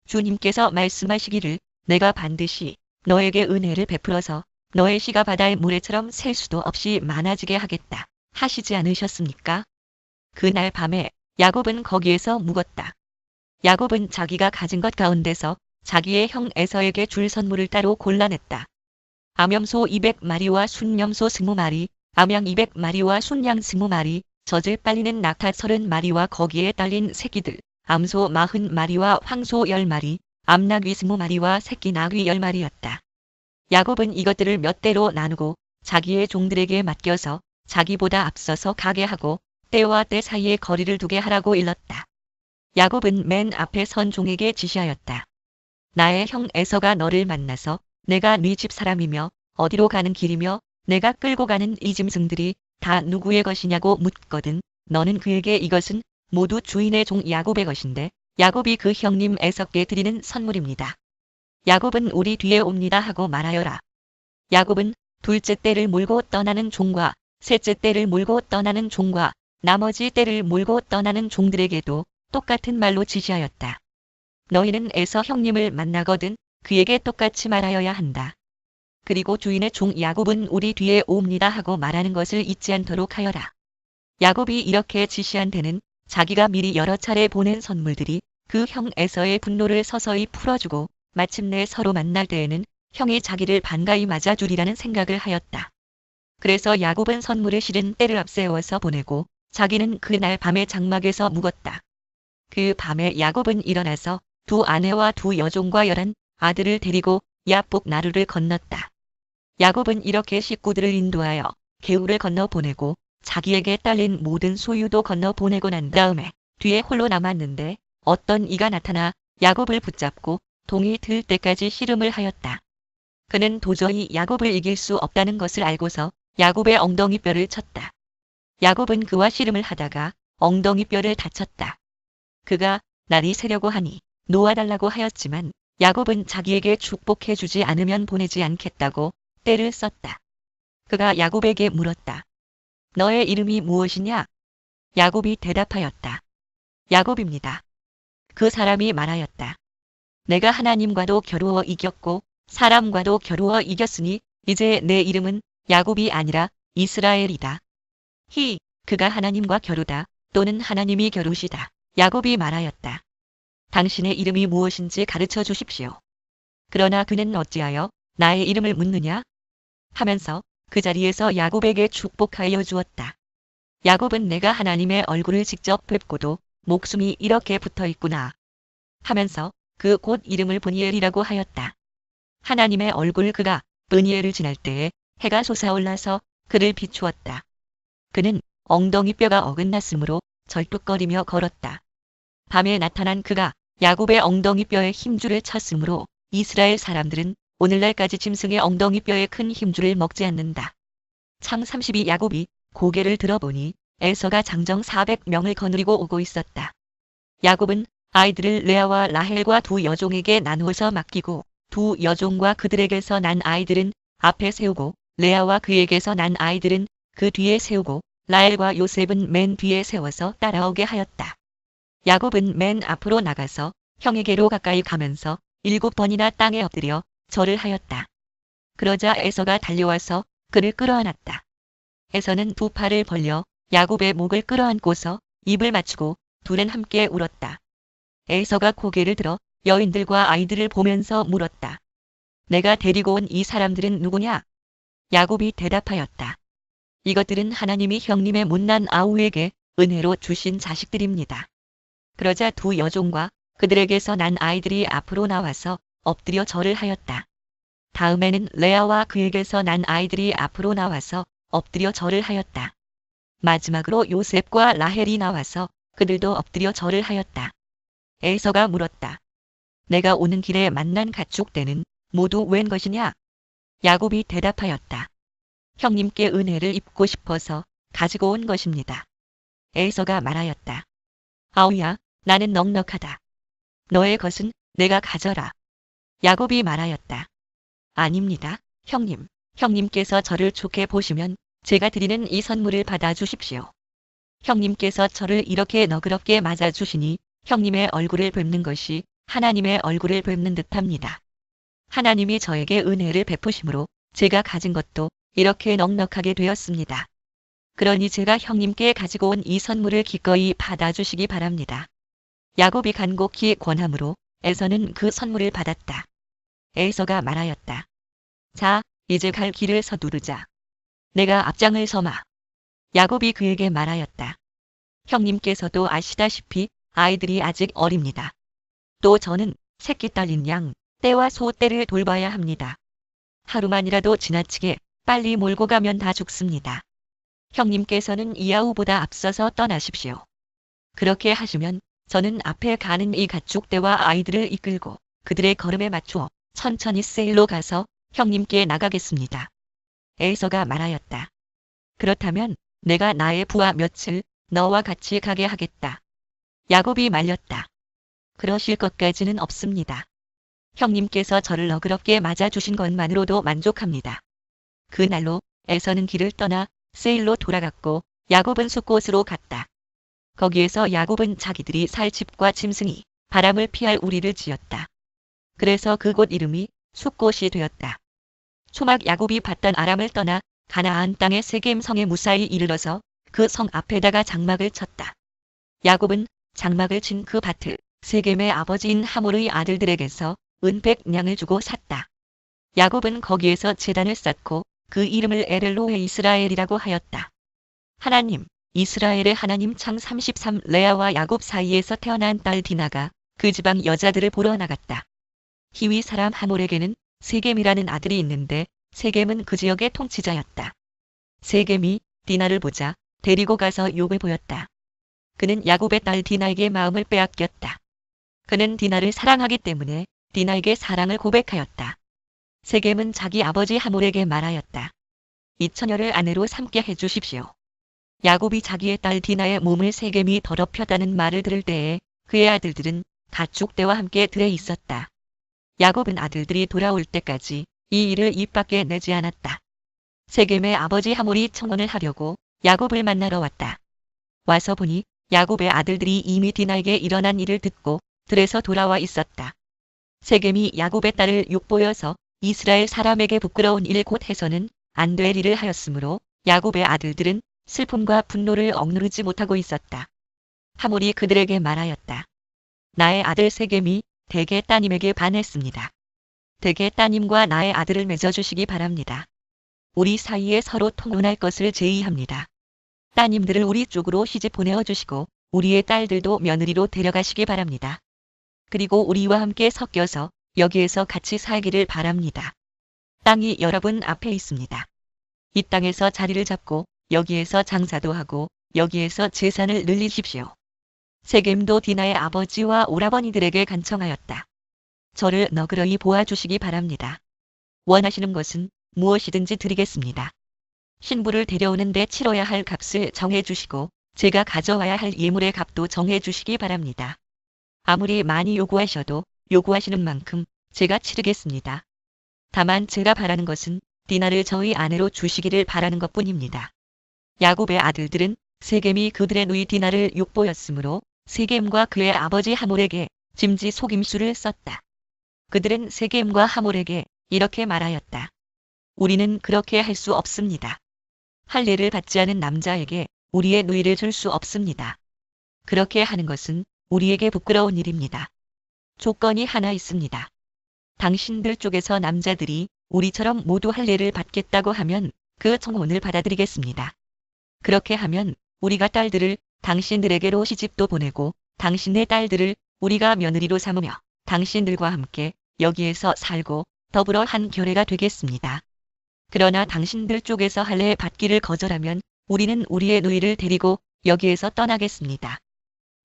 주님께서 말씀하시기를 내가 반드시 너에게 은혜를 베풀어서 너의 씨가 바다의 모래처럼 셀 수도 없이 많아지게 하겠다 하시지 않으셨습니까? 그날 밤에 야곱은 거기에서 묵었다. 야곱은 자기가 가진 것 가운데서 자기의 형 에서에게 줄 선물을 따로 골라냈다. 암염소 200마리와 순염소 20마리, 암양 200마리와 순양 20마리, 젖을 빨리는 낙타 30마리와 거기에 딸린 새끼들, 암소 40마리와 황소 10마리, 암나귀 20마리와 새끼 나귀 10마리였다. 야곱은 이것들을 몇 대로 나누고 자기의 종들에게 맡겨서 자기보다 앞서서 가게 하고 때와 때 사이에 거리를 두게 하라고 일렀다. 야곱은 맨 앞에 선 종에게 지시하였다. 나의 형 에서가 너를 만나서 내가 네 집 사람이며 어디로 가는 길이며 내가 끌고 가는 이 짐승들이 다 누구의 것이냐고 묻거든. 너는 그에게 이것은 모두 주인의 종 야곱의 것인데 야곱이 그 형님 에서께 드리는 선물입니다. 야곱은 우리 뒤에 옵니다 하고 말하여라. 야곱은 둘째 떼를 몰고 떠나는 종과 셋째 떼를 몰고 떠나는 종과 나머지 떼를 몰고 떠나는 종들에게도 똑같은 말로 지시하였다. 너희는 에서 형님을 만나거든 그에게 똑같이 말하여야 한다. 그리고 주인의 종 야곱은 우리 뒤에 옵니다 하고 말하는 것을 잊지 않도록 하여라. 야곱이 이렇게 지시한 데는 자기가 미리 여러 차례 보낸 선물들이 그 형 에서의 분노를 서서히 풀어주고 마침내 서로 만날 때에는 형이 자기를 반가이 맞아주리라는 생각을 하였다. 그래서 야곱은 선물을 실은 떼를 앞세워서 보내고 자기는 그날 밤에 장막에서 묵었다. 그 밤에 야곱은 일어나서 두 아내와 두 여종과 11 아들을 데리고 야복 나루를 건넜다. 야곱은 이렇게 식구들을 인도하여 개울을 건너 보내고 자기에게 딸린 모든 소유도 건너 보내고 난 다음에 뒤에 홀로 남았는데 어떤 이가 나타나 야곱을 붙잡고 동이 들 때까지 씨름을 하였다. 그는 도저히 야곱을 이길 수 없다는 것을 알고서 야곱의 엉덩이뼈를 쳤다. 야곱은 그와 씨름을 하다가 엉덩이뼈를 다쳤다. 그가 날이 새려고 하니 놓아달라고 하였지만 야곱은 자기에게 축복해 주지 않으면 보내지 않겠다고 떼를 썼다. 그가 야곱에게 물었다. 너의 이름이 무엇이냐? 야곱이 대답하였다. 야곱입니다. 그 사람이 말하였다. 내가 하나님과도 겨루어 이겼고 사람과도 겨루어 이겼으니 이제 내 이름은 야곱이 아니라 이스라엘이다. 그가 하나님과 겨루다 또는 하나님이 겨루시다. 야곱이 말하였다. 당신의 이름이 무엇인지 가르쳐 주십시오. 그러나 그는 어찌하여 나의 이름을 묻느냐? 하면서 그 자리에서 야곱에게 축복하여 주었다. 야곱은 내가 하나님의 얼굴을 직접 뵙고도 목숨이 이렇게 붙어 있구나 하면서 그 곧 이름을 브니엘이라고 하였다. 하나님의 얼굴. 그가 브니엘을 지날 때에 해가 솟아올라서 그를 비추었다. 그는 엉덩이뼈가 어긋났으므로 절뚝거리며 걸었다. 밤에 나타난 그가 야곱의 엉덩이뼈에 힘줄을 쳤으므로 이스라엘 사람들은 오늘날까지 짐승의 엉덩이뼈에 큰 힘줄을 먹지 않는다. 참 32 야곱이 고개를 들어보니 에서가 장정 400명을 거느리고 오고 있었다. 야곱은 아이들을 레아와 라헬과 두 여종에게 나누어서 맡기고 두 여종과 그들에게서 난 아이들은 앞에 세우고 레아와 그에게서 난 아이들은 그 뒤에 세우고 라헬과 요셉은 맨 뒤에 세워서 따라오게 하였다. 야곱은 맨 앞으로 나가서 형에게로 가까이 가면서 7번이나 땅에 엎드려 절을 하였다. 그러자 에서가 달려와서 그를 끌어안았다. 에서는 두 팔을 벌려 야곱의 목을 끌어안고서 입을 맞추고 둘은 함께 울었다. 에서가 고개를 들어 여인들과 아이들을 보면서 물었다. 내가 데리고 온 이 사람들은 누구냐? 야곱이 대답하였다. 이것들은 하나님이 형님의 못난 아우에게 은혜로 주신 자식들입니다. 그러자 두 여종과 그들에게서 난 아이들이 앞으로 나와서 엎드려 절을 하였다. 다음에는 레아와 그에게서 난 아이들이 앞으로 나와서 엎드려 절을 하였다. 마지막으로 요셉과 라헬이 나와서 그들도 엎드려 절을 하였다. 에서가 물었다. 내가 오는 길에 만난 가축대는 모두 웬 것이냐? 야곱이 대답하였다. 형님께 은혜를 입고 싶어서 가지고 온 것입니다. 에서가 말하였다. 아우야, 나는 넉넉하다. 너의 것은 내가 가져라. 야곱이 말하였다. 아닙니다, 형님. 형님께서 저를 좋게 보시면 제가 드리는 이 선물을 받아 주십시오. 형님께서 저를 이렇게 너그럽게 맞아주시니 형님의 얼굴을 뵙는 것이 하나님의 얼굴을 뵙는 듯합니다. 하나님이 저에게 은혜를 베푸심으로 제가 가진 것도 이렇게 넉넉하게 되었습니다. 그러니 제가 형님께 가지고 온 이 선물을 기꺼이 받아주시기 바랍니다. 야곱이 간곡히 권함으로 에서는 그 선물을 받았다. 에서가 말하였다. 자, 이제 갈 길을 서두르자. 내가 앞장을 서마. 야곱이 그에게 말하였다. 형님께서도 아시다시피 아이들이 아직 어립니다. 또 저는 새끼 딸린 양, 떼와 소 떼를 돌봐야 합니다. 하루만이라도 지나치게 빨리 몰고 가면 다 죽습니다. 형님께서는 이아우보다 앞서서 떠나십시오. 그렇게 하시면 저는 앞에 가는 이 가축대와 아이들을 이끌고 그들의 걸음에 맞추어 천천히 세일로 가서 형님께 나가겠습니다. 에서가 말하였다. 그렇다면 내가 나의 부하 며칠 너와 같이 가게 하겠다. 야곱이 말렸다. 그러실 것까지는 없습니다. 형님께서 저를 너그럽게 맞아주신 것만으로도 만족합니다. 그날로 에서는 길을 떠나 세일로 돌아갔고 야곱은 숲곳으로 갔다. 거기에서 야곱은 자기들이 살 집과 짐승이 바람을 피할 우리를 지었다. 그래서 그곳 이름이 숫곳이 되었다. 초막 야곱이 받단 아람을 떠나 가나안 땅의 세겜 성에 무사히 이르러서 그 성 앞에다가 장막을 쳤다. 야곱은 장막을 친 그 밭을 세겜의 아버지인 하몰의 아들들에게서 은 100냥을 주고 샀다. 야곱은 거기에서 제단을 쌓고 그 이름을 에렐로헤 이스라엘이라고 하였다. 하나님, 이스라엘의 하나님 창 33 레아와 야곱 사이에서 태어난 딸 디나가 그 지방 여자들을 보러 나갔다. 히위 사람 하몰에게는 세겜이라는 아들이 있는데 세겜은 그 지역의 통치자였다. 세겜이 디나를 보자 데리고 가서 욕을 보였다. 그는 야곱의 딸 디나에게 마음을 빼앗겼다. 그는 디나를 사랑하기 때문에 디나에게 사랑을 고백하였다. 세겜은 자기 아버지 하몰에게 말하였다. 이 처녀를 아내로 삼게 해주십시오. 야곱이 자기의 딸 디나의 몸을 세겜이 더럽혔다는 말을 들을 때에 그의 아들들은 가축대와 함께 들에 있었다. 야곱은 아들들이 돌아올 때까지 이 일을 입 밖에 내지 않았다. 세겜의 아버지 하몰이 청혼을 하려고 야곱을 만나러 왔다. 와서 보니 야곱의 아들들이 이미 디나에게 일어난 일을 듣고 들에서 돌아와 있었다. 세겜이 야곱의 딸을 욕보여서 이스라엘 사람에게 부끄러운 일 곧 해서는 안 될 일을 하였으므로 야곱의 아들들은 슬픔과 분노를 억누르지 못하고 있었다. 하몰이 그들에게 말하였다. 나의 아들 세겜이 대개 따님에게 반했습니다. 대개 따님과 나의 아들을 맺어주시기 바랍니다. 우리 사이에 서로 통혼할 것을 제의합니다. 따님들을 우리 쪽으로 시집 보내어주시고 우리의 딸들도 며느리로 데려가시기 바랍니다. 그리고 우리와 함께 섞여서 여기에서 같이 살기를 바랍니다. 땅이 여러분 앞에 있습니다. 이 땅에서 자리를 잡고 여기에서 장사도 하고 여기에서 재산을 늘리십시오. 세겜도 디나의 아버지와 오라버니들에게 간청하였다. 저를 너그러이 보아주시기 바랍니다. 원하시는 것은 무엇이든지 드리겠습니다. 신부를 데려오는데 치러야 할 값을 정해주시고 제가 가져와야 할 예물의 값도 정해주시기 바랍니다. 아무리 많이 요구하셔도 요구하시는 만큼 제가 치르겠습니다. 다만 제가 바라는 것은 디나를 저희 아내로 주시기를 바라는 것뿐입니다. 야곱의 아들들은 세겜이 그들의 누이 디나를 욕보였으므로 세겜과 그의 아버지 하몰에게 짐지 속임수를 썼다. 그들은 세겜과 하몰에게 이렇게 말하였다. 우리는 그렇게 할 수 없습니다. 할례를 받지 않은 남자에게 우리의 누이를 줄 수 없습니다. 그렇게 하는 것은 우리에게 부끄러운 일입니다. 조건이 하나 있습니다. 당신들 쪽에서 남자들이 우리처럼 모두 할례를 받겠다고 하면 그 청혼을 받아들이겠습니다. 그렇게 하면 우리가 딸들을 당신들에게로 시집도 보내고 당신의 딸들을 우리가 며느리로 삼으며 당신들과 함께 여기에서 살고 더불어 한 결례가 되겠습니다. 그러나 당신들 쪽에서 할례 받기를 거절하면 우리는 우리의 누이를 데리고 여기에서 떠나겠습니다.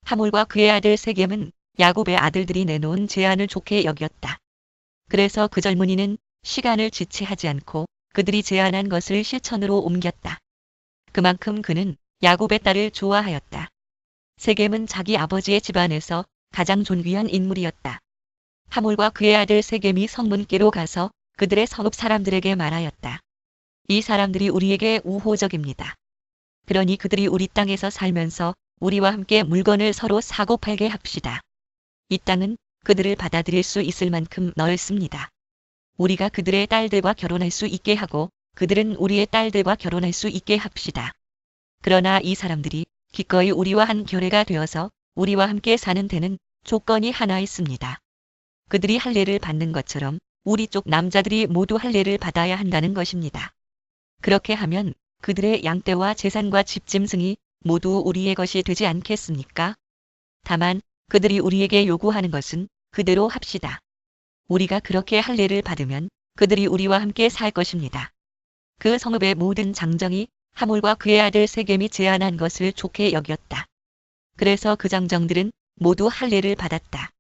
하몰과 그의 아들 세겜은 야곱의 아들들이 내놓은 제안을 좋게 여겼다. 그래서 그 젊은이는 시간을 지체하지 않고 그들이 제안한 것을 실천으로 옮겼다. 그만큼 그는 야곱의 딸을 좋아하였다. 세겜은 자기 아버지의 집안에서 가장 존귀한 인물이었다. 하몰과 그의 아들 세겜이 성문께로 가서 그들의 성읍 사람들에게 말하였다. 이 사람들이 우리에게 우호적입니다. 그러니 그들이 우리 땅에서 살면서 우리와 함께 물건을 서로 사고 팔게 합시다. 이 땅은 그들을 받아들일 수 있을 만큼 넓습니다. 우리가 그들의 딸들과 결혼할 수 있게 하고 그들은 우리의 딸들과 결혼할 수 있게 합시다. 그러나 이 사람들이 기꺼이 우리와 한 결례가 되어서 우리와 함께 사는 데는 조건이 하나 있습니다. 그들이 할례를 받는 것처럼 우리 쪽 남자들이 모두 할례를 받아야 한다는 것입니다. 그렇게 하면 그들의 양떼와 재산과 집짐승이 모두 우리의 것이 되지 않겠습니까? 다만 그들이 우리에게 요구하는 것은 그대로 합시다. 우리가 그렇게 할례를 받으면 그들이 우리와 함께 살 것입니다. 그 성읍의 모든 장정이 하몰과 그의 아들 세겜이 제안한 것을 좋게 여겼다. 그래서 그 장정들은 모두 할례를 받았다.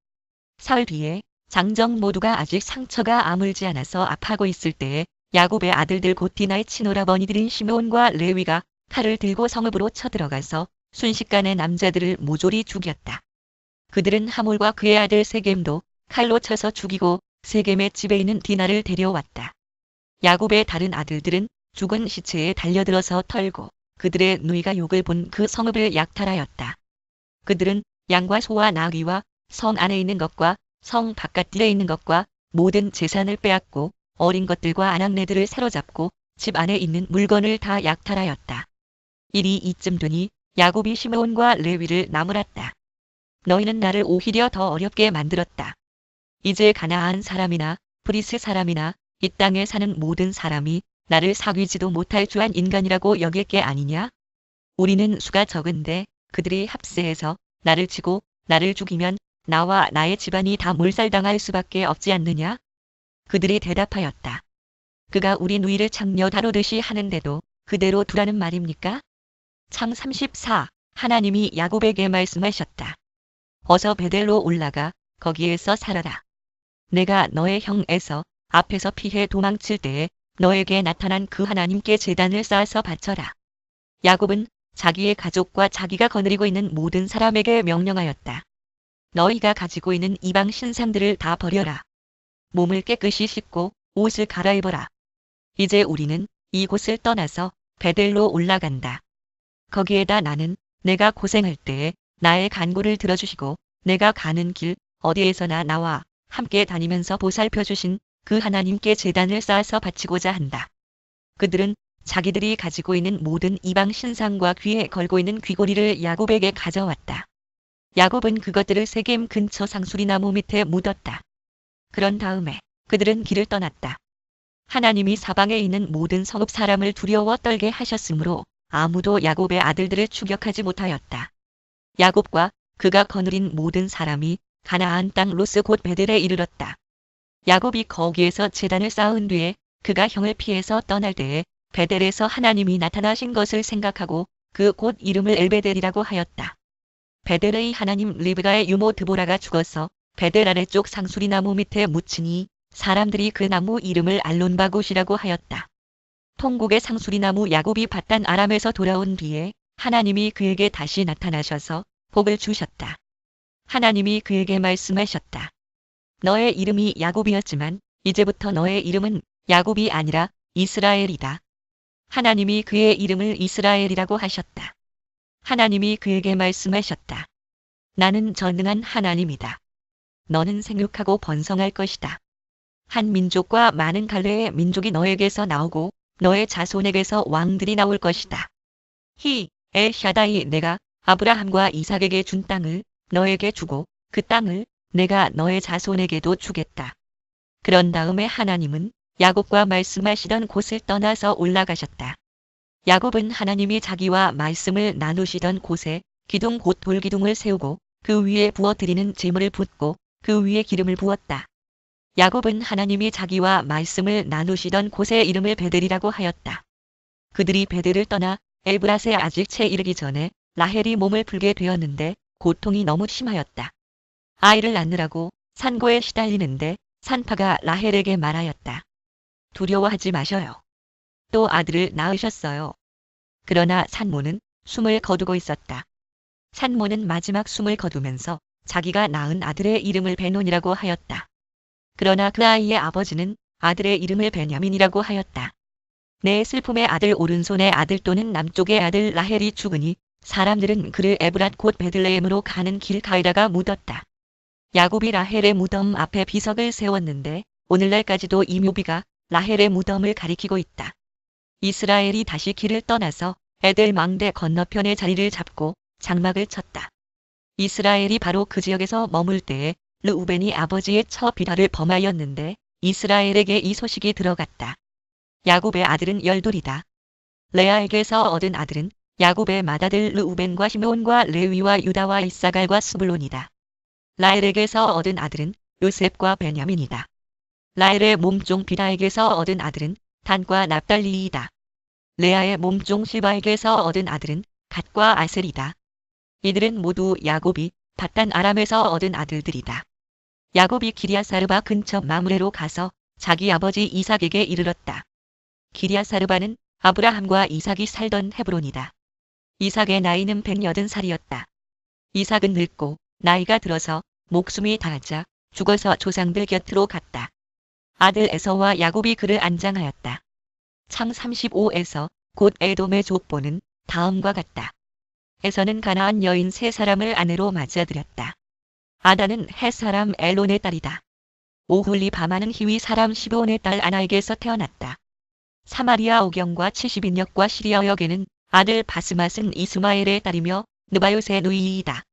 사흘 뒤에 장정 모두가 아직 상처가 아물지 않아서 아파하고 있을 때에 야곱의 아들들 곧 디나의 친오라버니들인 시므온과 레위가 칼을 들고 성읍으로 쳐들어가서 순식간에 남자들을 모조리 죽였다. 그들은 하몰과 그의 아들 세겜도 칼로 쳐서 죽이고 세겜의 집에 있는 디나를 데려왔다. 야곱의 다른 아들들은 죽은 시체에 달려들어서 털고 그들의 누이가 욕을 본 그 성읍을 약탈하였다. 그들은 양과 소와 나귀와 성 안에 있는 것과 성 바깥들에 있는 것과 모든 재산을 빼앗고 어린 것들과 아낙네들을 사로잡고 집 안에 있는 물건을 다 약탈하였다. 일이 이쯤 되니 야곱이 시므온과 레위를 나무랐다. 너희는 나를 오히려 더 어렵게 만들었다. 이제 가나안 사람이나 브리스 사람이나 이 땅에 사는 모든 사람이 나를 사귀지도 못할 주한 인간이라고 여길 게 아니냐? 우리는 수가 적은데 그들이 합세해서 나를 치고 나를 죽이면 나와 나의 집안이 다 몰살당할 수밖에 없지 않느냐? 그들이 대답하였다. 그가 우리 누이를 창녀 다루듯이 하는데도 그대로 두라는 말입니까? 창 34. 하나님이 야곱에게 말씀하셨다. 어서 베델로 올라가 거기에서 살아라. 내가 너의 형 에서 앞에서 피해 도망칠 때에 너에게 나타난 그 하나님께 제단을 쌓아서 바쳐라. 야곱은 자기의 가족과 자기가 거느리고 있는 모든 사람에게 명령하였다. 너희가 가지고 있는 이방 신상들을 다 버려라. 몸을 깨끗이 씻고 옷을 갈아입어라. 이제 우리는 이곳을 떠나서 베델로 올라간다. 거기에다 나는 내가 고생할 때에 나의 간구를 들어주시고 내가 가는 길 어디에서나 나와 함께 다니면서 보살펴 주신 그 하나님께 제단을 쌓아서 바치고자 한다. 그들은 자기들이 가지고 있는 모든 이방 신상과 귀에 걸고 있는 귀고리를 야곱에게 가져왔다. 야곱은 그것들을 세겜 근처 상수리나무 밑에 묻었다. 그런 다음에 그들은 길을 떠났다. 하나님이 사방에 있는 모든 성읍 사람을 두려워 떨게 하셨으므로 아무도 야곱의 아들들을 추격하지 못하였다. 야곱과 그가 거느린 모든 사람이 가나안 땅 로스 곧 베델에 이르렀다. 야곱이 거기에서 제단을 쌓은 뒤에 그가 형을 피해서 떠날 때에 베델에서 하나님이 나타나신 것을 생각하고 그 곳 이름을 엘베델이라고 하였다. 베델의 하나님 리브가의 유모 드보라가 죽어서 베델 아래쪽 상수리나무 밑에 묻히니 사람들이 그 나무 이름을 알론바곳이라고 하였다. 통곡의 상수리나무 야곱이 밧단 아람에서 돌아온 뒤에 하나님이 그에게 다시 나타나셔서 복을 주셨다. 하나님이 그에게 말씀하셨다. 너의 이름이 야곱이었지만 이제부터 너의 이름은 야곱이 아니라 이스라엘이다. 하나님이 그의 이름을 이스라엘이라고 하셨다. 하나님이 그에게 말씀하셨다. 나는 전능한 하나님이다. 너는 생육하고 번성할 것이다. 한 민족과 많은 갈래의 민족이 너에게서 나오고 너의 자손에게서 왕들이 나올 것이다. 엘 샤다이 내가 아브라함과 이삭에게 준 땅을 너에게 주고 그 땅을 내가 너의 자손에게도 주겠다. 그런 다음에 하나님은 야곱과 말씀하시던 곳을 떠나서 올라가셨다. 야곱은 하나님이 자기와 말씀을 나누시던 곳에 기둥 곧 돌기둥을 세우고 그 위에 부어드리는 제물을 붓고 그 위에 기름을 부었다. 야곱은 하나님이 자기와 말씀을 나누시던 곳의 이름을 베델이라고 하였다. 그들이 베델을 떠나 엘브라스에 아직 채 이르기 전에 라헬이 몸을 풀게 되었는데 고통이 너무 심하였다. 아이를 낳느라고 산고에 시달리는데 산파가 라헬에게 말하였다. 두려워하지 마셔요. 또 아들을 낳으셨어요. 그러나 산모는 숨을 거두고 있었다. 산모는 마지막 숨을 거두면서 자기가 낳은 아들의 이름을 베논이라고 하였다. 그러나 그 아이의 아버지는 아들의 이름을 베냐민이라고 하였다. 내 슬픔의 아들 오른손의 아들 또는 남쪽의 아들 라헬이 죽으니 사람들은 그를 에브랏 곧 베들레헴으로 가는 길 가에다가 묻었다. 야곱이 라헬의 무덤 앞에 비석을 세웠는데 오늘날까지도 이 묘비가 라헬의 무덤을 가리키고 있다. 이스라엘이 다시 길을 떠나서 에델 망대 건너편의 자리를 잡고 장막을 쳤다. 이스라엘이 바로 그 지역에서 머물 때에 르우벤이 아버지의 처 비라를 범하였는데 이스라엘에게 이 소식이 들어갔다. 야곱의 아들은 12이다. 레아에게서 얻은 아들은 야곱의 맏아들 르우벤과 시므온과 레위와 유다와 이사갈과 스불론이다. 라헬에게서 얻은 아들은 요셉과 베냐민이다. 라헬의 몸종 비라에게서 얻은 아들은 단과 납달리이다. 레아의 몸종 실바에게서 얻은 아들은 갓과 아셀이다. 이들은 모두 야곱이 밧단 아람에서 얻은 아들들이다. 야곱이 기리앗사르바 근처 마므레로 가서 자기 아버지 이삭에게 이르렀다. 기리앗사르바는 아브라함과 이삭이 살던 헤브론이다. 이삭의 나이는 180살이었다. 이삭은 늙고 나이가 들어서 목숨이 다하자 죽어서 조상들 곁으로 갔다. 아들 에서와 야곱이 그를 안장하였다. 창 35에서 곧 에돔의 족보는 다음과 같다. 에서는 가나안 여인 3사람을 아내로 맞아들였다. 아다는 헷 사람 엘론의 딸이다. 오홀리 바마는 히위 사람 시브온의 딸 아나에게서 태어났다. 사마리아 오경과 70인역과 시리아역에는 아들 바스맛은 이스마엘의 딸이며 느바요스의 누이이다.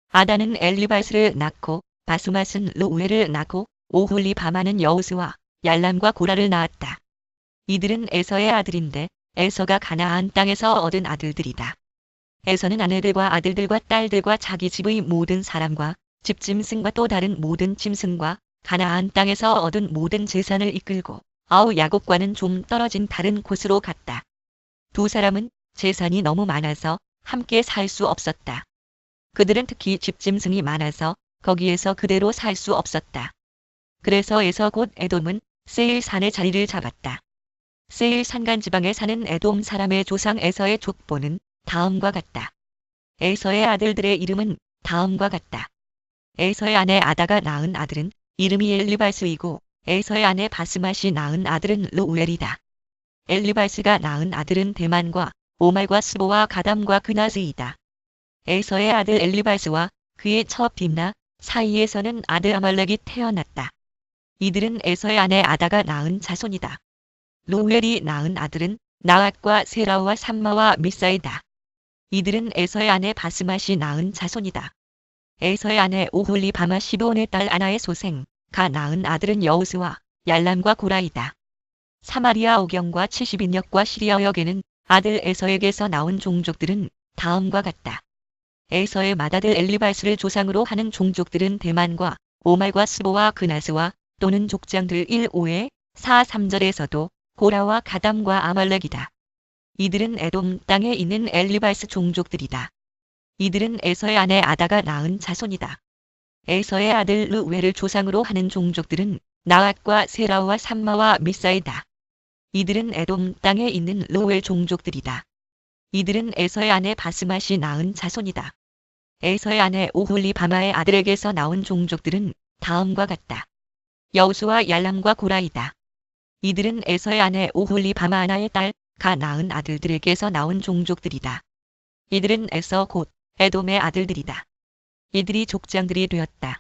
아다는 엘리바스를 낳고 바스맛은 루우엘을 낳고 오홀리 바마는 여우스와 얄람과 고라를 낳았다. 이들은 에서의 아들인데 에서가 가나안 땅에서 얻은 아들들이다. 에서는 아내들과 아들들과 딸들과 자기 집의 모든 사람과 집짐승과 또 다른 모든 짐승과 가나안 땅에서 얻은 모든 재산을 이끌고 야곱과는 좀 떨어진 다른 곳으로 갔다. 두 사람은 재산이 너무 많아서 함께 살 수 없었다. 그들은 특히 집짐승이 많아서 거기에서 그대로 살 수 없었다. 그래서 에서 곧 에돔은 세일산의 자리를 잡았다. 세일 산간 지방에 사는 에돔 사람의 조상 에서의 족보는 다음과 같다. 에서의 아들들의 이름은 다음과 같다. 에서의 아내 아다가 낳은 아들은 이름이 엘리바스이고 에서의 아내 바스맛이 낳은 아들은 루우엘이다. 엘리바스가 낳은 아들은 대만과 오말과 스보와 가담과 그나스이다. 에서의 아들 엘리바스와 그의 첩 딥나 사이에서는 아들 아말렉이 태어났다. 이들은 에서의 아내 아다가 낳은 자손이다. 루우엘이 낳은 아들은 나앗과 세라와 삼마와 미사이다. 이들은 에서의 아내 바스맛이 낳은 자손이다. 에서의 아내 오홀리 바마 시브온의 딸 아나의 소생 가 낳은 아들은 여우스와 얄람과 고라이다. 사마리아 오경과 70인역과 시리아역에는 아들 에서에게서 나온 종족들은 다음과 같다. 에서의 맏아들 엘리바스를 조상으로 하는 종족들은 대만과 오말과 스보와 그나스와 또는 족장들 1-5에 4-3절에서도 고라와 가담과 아말렉이다. 이들은 에돔 땅에 있는 엘리바스 종족들이다. 이들은 에서의 아내 아다가 낳은 자손이다. 에서의 아들 루우엘을 조상으로 하는 종족들은 나앗과 세라와 삼마와 미사이다. 이들은 에돔 땅에 있는 루우엘 종족들이다. 이들은 에서의 아내 바스맛이 낳은 자손이다. 에서의 아내 오홀리 바마의 아들에게서 나온 종족들은 다음과 같다. 여우수와 얄람과 고라이다. 이들은 에서의 아내 오홀리 바마 아나의 딸가 낳은 아들들에게서 나온 종족들이다. 이들은 에서 곧 에돔의 아들들이다. 이들이 족장들이 되었다.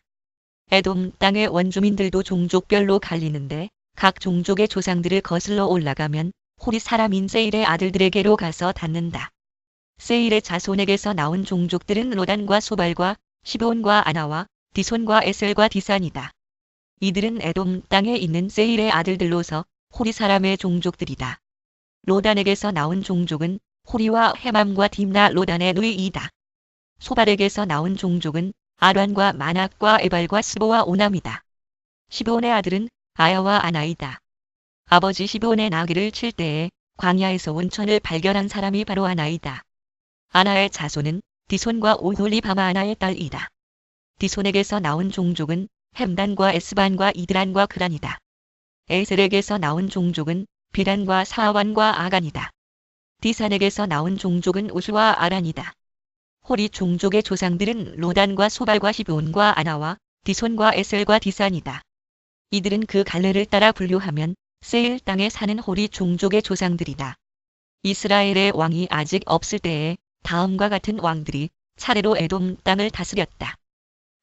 에돔 땅의 원주민들도 종족별로 갈리는데 각 종족의 조상들을 거슬러 올라가면 호리 사람인 세일의 아들들에게로 가서 닿는다. 세일의 자손에게서 나온 종족들은 로단과 소발과 시브온과 아나와 디손과 에셀과 디산이다. 이들은 에돔 땅에 있는 세일의 아들들로서 호리 사람의 종족들이다. 로단에게서 나온 종족은 호리와 헤맘과 딥나 로단의 누이이다. 소발에게서 나온 종족은 아란과 마낙과 에발과 스보와 오남이다. 시브온의 아들은 아야와 아나이다. 아버지 시브온의 나귀를 칠 때에 광야에서 온천을 발견한 사람이 바로 아나이다. 아나의 자손은 디손과 오홀리 바마 아나의 딸이다. 디손에게서 나온 종족은 햄단과 에스반과 이드란과 그란이다. 에셀에게서 나온 종족은 비란과 사완과 아간이다. 디산에게서 나온 종족은 우수와 아란이다. 호리 종족의 조상들은 로단과 소발과 시브온과 아나와 디손과 에셀과 디산이다. 이들은 그 갈래를 따라 분류하면 세일 땅에 사는 호리 종족의 조상들이다. 이스라엘의 왕이 아직 없을 때에 다음과 같은 왕들이 차례로 에돔 땅을 다스렸다.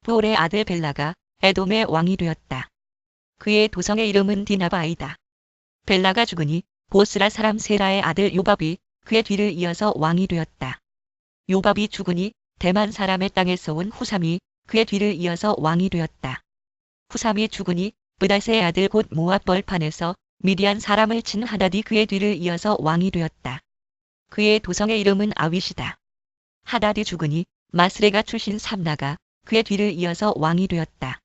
부올의 아들 벨라가 에돔의 왕이 되었다. 그의 도성의 이름은 디나바이다. 벨라가 죽으니 보스라 사람 세라의 아들 요밥이 그의 뒤를 이어서 왕이 되었다. 요밥이 죽으니 대만 사람의 땅에서 온 후삼이 그의 뒤를 이어서 왕이 되었다. 후삼이 죽으니 브닷의 아들 곧 모압 벌판에서 미디안 사람을 친 하닷이 그의 뒤를 이어서 왕이 되었다. 그의 도성의 이름은 아윗이다. 하닷이 죽으니 마스레가 출신 삼나가 그의 뒤를 이어서 왕이 되었다.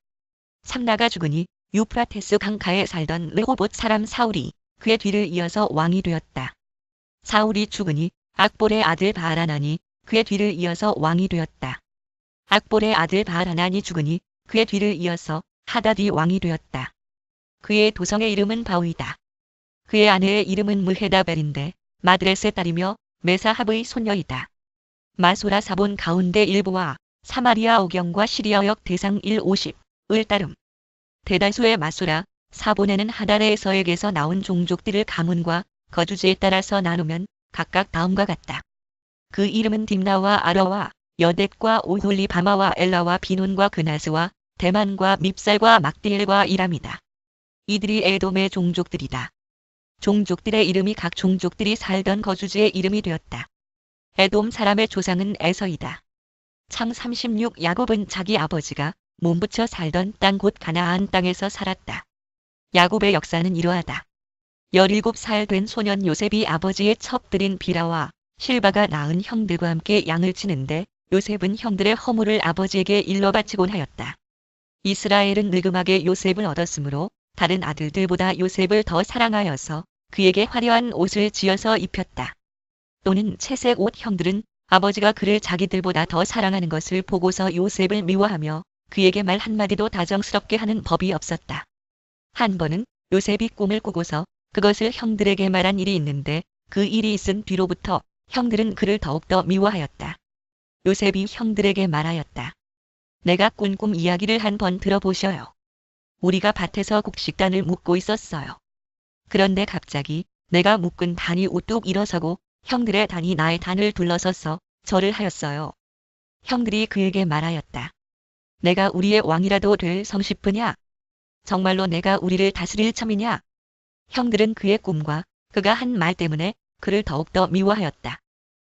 삼나가 죽으니 유프라테스 강가에 살던 르호봇 사람 사울이 그의 뒤를 이어서 왕이 되었다. 사울이 죽으니 악볼의 아들 바알하나니 그의 뒤를 이어서 왕이 되었다. 악볼의 아들 바알하나니 죽으니 그의 뒤를 이어서 하닷이 왕이 되었다. 그의 도성의 이름은 바위다. 그의 아내의 이름은 무헤다벨인데 마드렛의 딸이며 메사합의 손녀이다. 마소라 사본 가운데 일부와 사마리아 오경과 시리아역 대상 1-50을 따름. 대다수의 마소라 사본에는 하닷에서에게서 나온 종족들을 가문과 거주지에 따라서 나누면 각각 다음과 같다. 그 이름은 딥나와 아라와 여댓과 오홀리바마와 엘라와 비논과 그나스와 대만과 밉살과 막디엘과 이람이다. 이들이 에돔의 종족들이다. 종족들의 이름이 각 종족들이 살던 거주지의 이름이 되었다. 에돔 사람의 조상은 에서이다. 창 36 야곱은 자기 아버지가 몸부쳐 살던 땅 곧 가나안 땅에서 살았다. 야곱의 역사는 이러하다. 17살 된 소년 요셉이 아버지의 첩들인 비라와 실바가 낳은 형들과 함께 양을 치는데 요셉은 형들의 허물을 아버지에게 일러 바치곤 하였다. 이스라엘은 느금하게 요셉을 얻었으므로 다른 아들들보다 요셉을 더 사랑하여서 그에게 화려한 옷을 지어서 입혔다. 또는 채색 옷 형들은 아버지가 그를 자기들보다 더 사랑하는 것을 보고서 요셉을 미워하며 그에게 말 한마디도 다정스럽게 하는 법이 없었다. 한 번은 요셉이 꿈을 꾸고서 그것을 형들에게 말한 일이 있는데 그 일이 있은 뒤로부터 형들은 그를 더욱더 미워하였다. 요셉이 형들에게 말하였다. 내가 꾼 꿈 이야기를 한 번 들어보셔요. 우리가 밭에서 곡식단을 묶고 있었어요. 그런데 갑자기 내가 묶은 단이 우뚝 일어서고 형들의 단이 나의 단을 둘러서서 절을 하였어요. 형들이 그에게 말하였다. 내가 우리의 왕이라도 될 성싶으냐? 정말로 내가 우리를 다스릴 참이냐? 형들은 그의 꿈과 그가 한 말 때문에 그를 더욱더 미워하였다.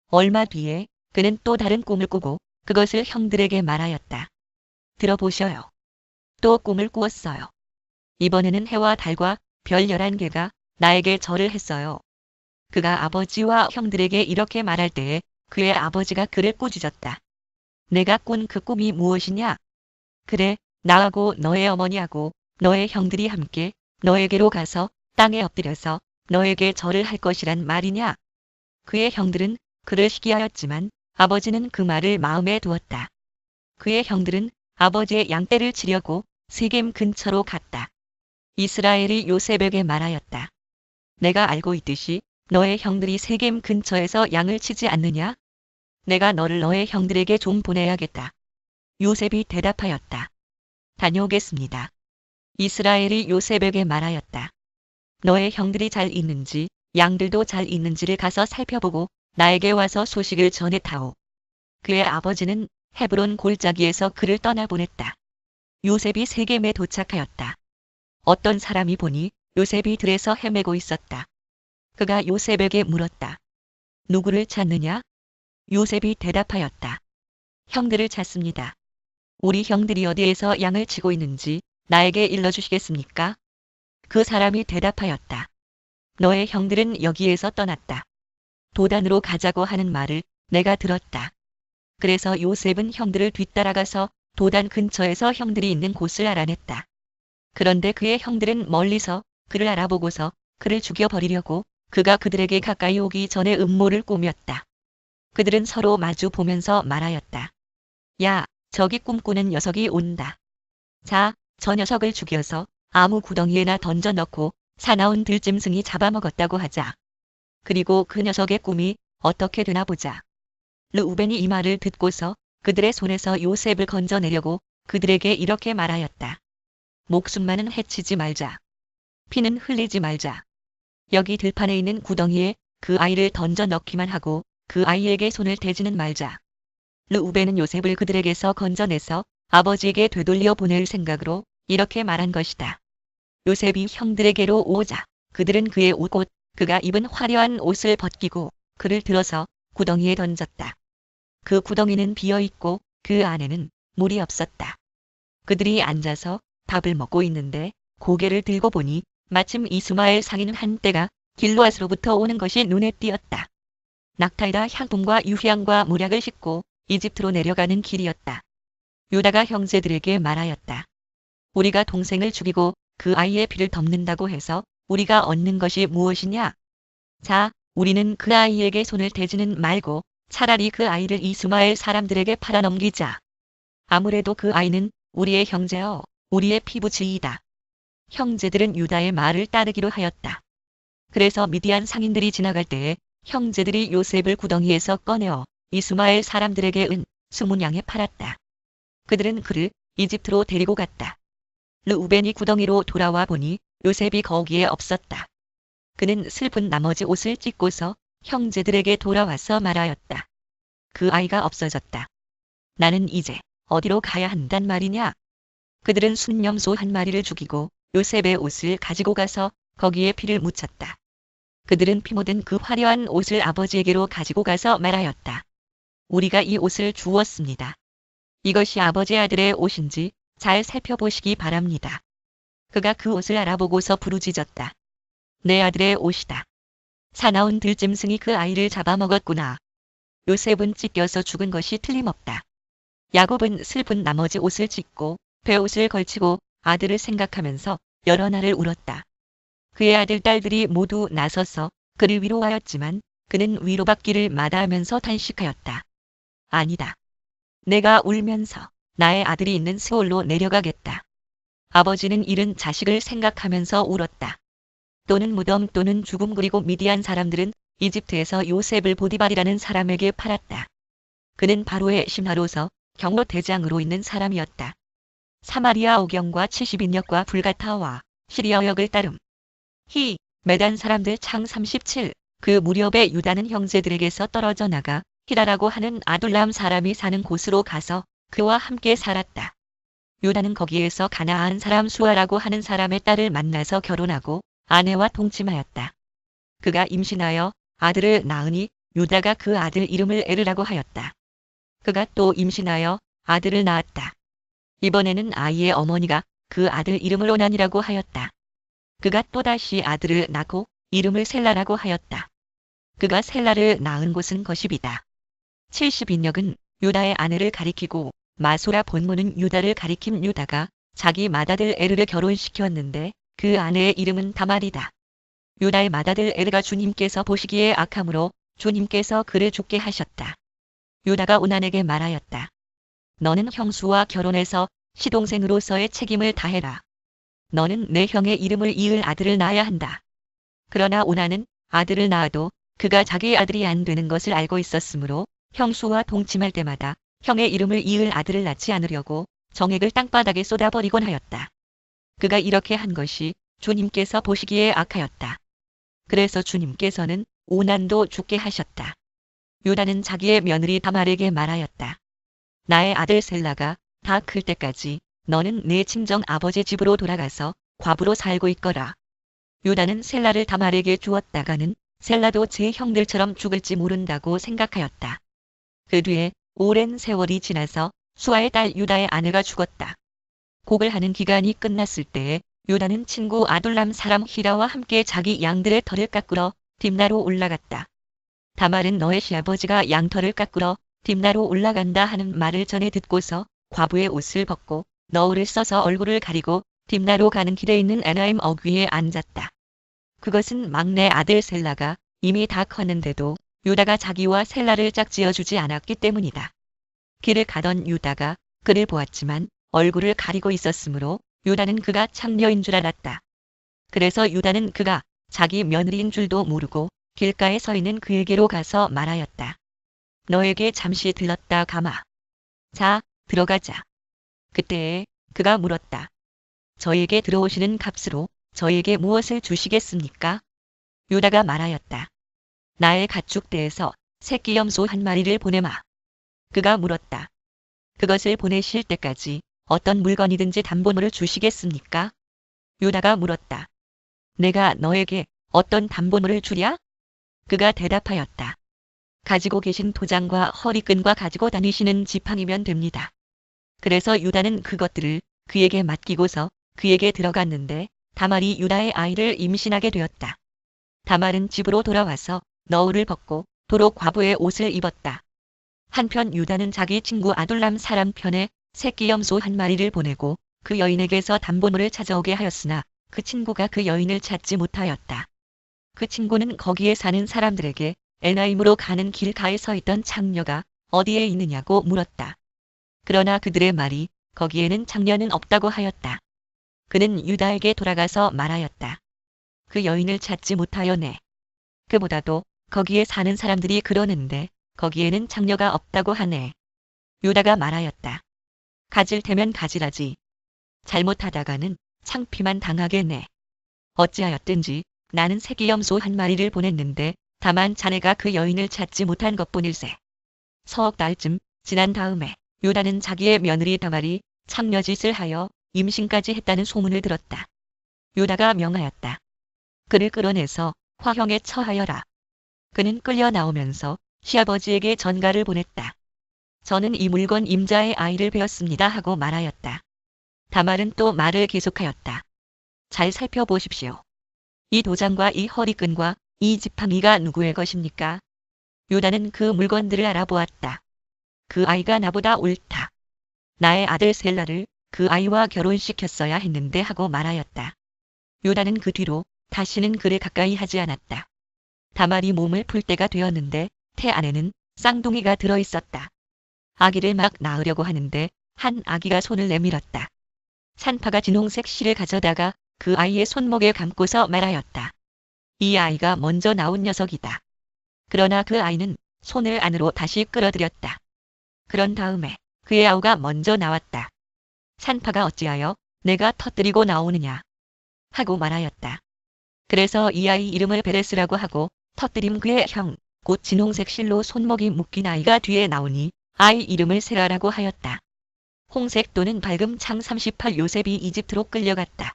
얼마 뒤에 그는 또 다른 꿈을 꾸고 그것을 형들에게 말하였다. 들어보셔요. 또 꿈을 꾸었어요. 이번에는 해와 달과 별 11개가 나에게 절을 했어요. 그가 아버지와 형들에게 이렇게 말할 때에 그의 아버지가 그를 꾸짖었다. 내가 꾼 그 꿈이 무엇이냐? 그래, 나하고 너의 어머니하고 너의 형들이 함께 너에게로 가서 땅에 엎드려서 너에게 절을 할 것이란 말이냐? 그의 형들은 그를 시기하였지만 아버지는 그 말을 마음에 두었다. 그의 형들은 아버지의 양떼를 치려고 세겜 근처로 갔다. 이스라엘이 요셉에게 말하였다. 내가 알고 있듯이 너의 형들이 세겜 근처에서 양을 치지 않느냐? 내가 너를 너의 형들에게 좀 보내야겠다. 요셉이 대답하였다. 다녀오겠습니다. 이스라엘이 요셉에게 말하였다. 너의 형들이 잘 있는지 양들도 잘 있는지를 가서 살펴보고 나에게 와서 소식을 전해다오. 그의 아버지는 헤브론 골짜기에서 그를 떠나보냈다. 요셉이 세겜에 도착하였다. 어떤 사람이 보니 요셉이 들에서 헤매고 있었다. 그가 요셉에게 물었다. 누구를 찾느냐? 요셉이 대답하였다. 형들을 찾습니다. 우리 형들이 어디에서 양을 치고 있는지 나에게 일러주시겠습니까? 그 사람이 대답하였다. 너의 형들은 여기에서 떠났다. 도단으로 가자고 하는 말을 내가 들었다. 그래서 요셉은 형들을 뒤따라가서 도단 근처에서 형들이 있는 곳을 알아냈다. 그런데 그의 형들은 멀리서 그를 알아보고서 그를 죽여버리려고 그가 그들에게 가까이 오기 전에 음모를 꾸몄다. 그들은 서로 마주 보면서 말하였다. 야, 저기 꿈꾸는 녀석이 온다. 자, 저 녀석을 죽여서 아무 구덩이에나 던져 넣고 사나운 들짐승이 잡아먹었다고 하자. 그리고 그 녀석의 꿈이 어떻게 되나 보자. 르우벤이 이 말을 듣고서 그들의 손에서 요셉을 건져내려고 그들에게 이렇게 말하였다. 목숨만은 해치지 말자. 피는 흘리지 말자. 여기 들판에 있는 구덩이에 그 아이를 던져 넣기만 하고 그 아이에게 손을 대지는 말자. 르우벤은 요셉을 그들에게서 건져내서 아버지에게 되돌려 보낼 생각으로 이렇게 말한 것이다. 요셉이 형들에게로 오자 그들은 그의 옷 곧 그가 입은 화려한 옷을 벗기고 그를 들어서 구덩이에 던졌다. 그 구덩이는 비어있고 그 안에는 물이 없었다. 그들이 앉아서 밥을 먹고 있는데 고개를 들고 보니 마침 이스마엘 상인 한 떼가 길르앗으로부터 오는 것이 눈에 띄었다. 낙타에다 향품과 유향과 물약을 싣고 이집트로 내려가는 길이었다. 유다가 형제들에게 말하였다. 우리가 동생을 죽이고 그 아이의 피를 덮는다고 해서 우리가 얻는 것이 무엇이냐? 자, 우리는 그 아이에게 손을 대지는 말고 차라리 그 아이를 이스마엘 사람들에게 팔아넘기자. 아무래도 그 아이는 우리의 형제여 우리의 피부치이다. 형제들은 유다의 말을 따르기로 하였다. 그래서 미디안 상인들이 지나갈 때에 형제들이 요셉을 구덩이에서 꺼내어 이스마엘 사람들에게 20양에 팔았다. 그들은 그를 이집트로 데리고 갔다. 르우벤이 구덩이로 돌아와 보니 요셉이 거기에 없었다. 그는 슬픈 나머지 옷을 찢고서 형제들에게 돌아와서 말하였다. 그 아이가 없어졌다. 나는 이제 어디로 가야 한단 말이냐? 그들은 순념소 한 마리를 죽이고 요셉의 옷을 가지고 가서 거기에 피를 묻혔다. 그들은 피 묻은 그 화려한 옷을 아버지에게로 가지고 가서 말하였다. 우리가 이 옷을 주었습니다. 이것이 아버지 아들의 옷인지 잘 살펴보시기 바랍니다. 그가 그 옷을 알아보고서 부르짖었다. 내 아들의 옷이다. 사나운 들짐승이 그 아이를 잡아먹었구나. 요셉은 찢겨서 죽은 것이 틀림없다. 야곱은 슬픈 나머지 옷을 찢고 베옷을 걸치고 아들을 생각하면서 여러 날을 울었다. 그의 아들 딸들이 모두 나서서 그를 위로하였지만 그는 위로받기를 마다하면서 탄식하였다. 아니다. 내가 울면서 나의 아들이 있는 스올로 내려가겠다. 아버지는 잃은 자식을 생각하면서 울었다. 또는 무덤 또는 죽음 그리고 미디안 사람들은 이집트에서 요셉을 보디발이라는 사람에게 팔았다. 그는 바로의 신하로서 경로 대장으로 있는 사람이었다. 사마리아 오경과 70인역과 불가타와 시리아역을 따름. 메단 사람들 창 37. 그 무렵에 유다는 형제들에게서 떨어져 나가 히라라고 하는 아둘람 사람이 사는 곳으로 가서 그와 함께 살았다. 유다는 거기에서 가나안 사람 수아라고 하는 사람의 딸을 만나서 결혼하고 아내와 동침하였다. 그가 임신하여 아들을 낳으니 유다가 그 아들 이름을 에르라고 하였다. 그가 또 임신하여 아들을 낳았다. 이번에는 아이의 어머니가 그 아들 이름을 오난이라고 하였다. 그가 또다시 아들을 낳고 이름을 셀라라고 하였다. 그가 셀라를 낳은 곳은 거십이다. 70인역은 유다의 아내를 가리키고 마소라 본문은 유다를 가리킴. 유다가 자기 맏아들 에르를 결혼시켰는데 그 아내의 이름은 다말이다. 유다의 맏아들 에르가 주님께서 보시기에 악함으로 주님께서 그를 죽게 하셨다. 유다가 오난에게 말하였다. 너는 형수와 결혼해서 시동생으로서의 책임을 다해라. 너는 내 형의 이름을 이을 아들을 낳아야 한다. 그러나 오난은 아들을 낳아도 그가 자기의 아들이 안 되는 것을 알고 있었으므로 형수와 동침할 때마다 형의 이름을 이을 아들을 낳지 않으려고 정액을 땅바닥에 쏟아버리곤 하였다. 그가 이렇게 한 것이 주님께서 보시기에 악하였다. 그래서 주님께서는 오난도 죽게 하셨다. 유다는 자기의 며느리 다말에게 말하였다. 나의 아들 셀라가 다 클 때까지 너는 내 친정 아버지 집으로 돌아가서 과부로 살고 있거라. 유다는 셀라를 다말에게 주었다가는 셀라도 제 형들처럼 죽을지 모른다고 생각하였다. 그 뒤에 오랜 세월이 지나서 수아의 딸 유다의 아내가 죽었다. 곡을 하는 기간이 끝났을 때에 유다는 친구 아둘람 사람 히라와 함께 자기 양들의 털을 깎으러 딥나로 올라갔다. 다말은 너의 시아버지가 양털을 깎으러 딥나로 올라간다 하는 말을 전해 듣고서 과부의 옷을 벗고 너울을 써서 얼굴을 가리고 딥나로 가는 길에 있는 에나임 어귀에 앉았다. 그것은 막내 아들 셀라가 이미 다 컸는데도 유다가 자기와 셀라를 짝지어주지 않았기 때문이다. 길을 가던 유다가 그를 보았지만 얼굴을 가리고 있었으므로 유다는 그가 창녀인 줄 알았다. 그래서 유다는 그가 자기 며느리인 줄도 모르고 길가에 서 있는 그에게로 가서 말하였다. 너에게 잠시 들렀다 가마. 자, 들어가자. 그때에 그가 물었다. 저에게 들어오시는 값으로 저에게 무엇을 주시겠습니까? 유다가 말하였다. 나의 가축대에서 새끼 염소 한 마리를 보내마. 그가 물었다. 그것을 보내실 때까지 어떤 물건이든지 담보물을 주시겠습니까? 유다가 물었다. 내가 너에게 어떤 담보물을 주랴? 그가 대답하였다. 가지고 계신 도장과 허리끈과 가지고 다니시는 지팡이면 됩니다. 그래서 유다는 그것들을 그에게 맡기고서 그에게 들어갔는데 다말이 유다의 아이를 임신하게 되었다. 다말은 집으로 돌아와서 너울을 벗고 도로 과부의 옷을 입었다. 한편 유다는 자기 친구 아둘람 사람 편에 새끼 염소 한 마리를 보내고 그 여인에게서 담보물을 찾아오게 하였으나 그 친구가 그 여인을 찾지 못하였다. 그 친구는 거기에 사는 사람들에게 에나임으로 가는 길가에 서 있던 창녀가 어디에 있느냐고 물었다. 그러나 그들의 말이 거기에는 창녀는 없다고 하였다. 그는 유다에게 돌아가서 말하였다. 그 여인을 찾지 못하여네. 그보다도 거기에 사는 사람들이 그러는데 거기에는 창녀가 없다고 하네. 유다가 말하였다. 가질 테면 가지라지. 잘못하다가는 창피만 당하겠네. 어찌하였든지 나는 새끼 염소 한 마리를 보냈는데 다만 자네가 그 여인을 찾지 못한 것뿐일세. 서억 달쯤 지난 다음에 유다는 자기의 며느리 다말이 창녀짓을 하여 임신까지 했다는 소문을 들었다. 유다가 명하였다. 그를 끌어내서 화형에 처하여라. 그는 끌려 나오면서 시아버지에게 전가를 보냈다. 저는 이 물건 임자의 아이를 베었습니다 하고 말하였다. 다말은 또 말을 계속하였다. 잘 살펴보십시오. 이 도장과 이 허리끈과 이 지팡이가 누구의 것입니까? 유다는 그 물건들을 알아보았다. 그 아이가 나보다 옳다. 나의 아들 셀라를 그 아이와 결혼시켰어야 했는데 하고 말하였다. 유다는 그 뒤로 다시는 그를 가까이 하지 않았다. 다말이 몸을 풀 때가 되었는데 태 안에는 쌍둥이가 들어있었다. 아기를 막 낳으려고 하는데 한 아기가 손을 내밀었다. 산파가 진홍색 실을 가져다가 그 아이의 손목에 감고서 말하였다. 이 아이가 먼저 나온 녀석이다. 그러나 그 아이는 손을 안으로 다시 끌어들였다. 그런 다음에 그의 아우가 먼저 나왔다. 산파가 어찌하여 내가 터뜨리고 나오느냐 하고 말하였다. 그래서 이 아이 이름을 베레스라고 하고 터뜨림 그의 형, 곧 진홍색 실로 손목이 묶인 아이가 뒤에 나오니 아이 이름을 세라라고 하였다. 홍색 또는 밝음 창 38 요셉이 이집트로 끌려갔다.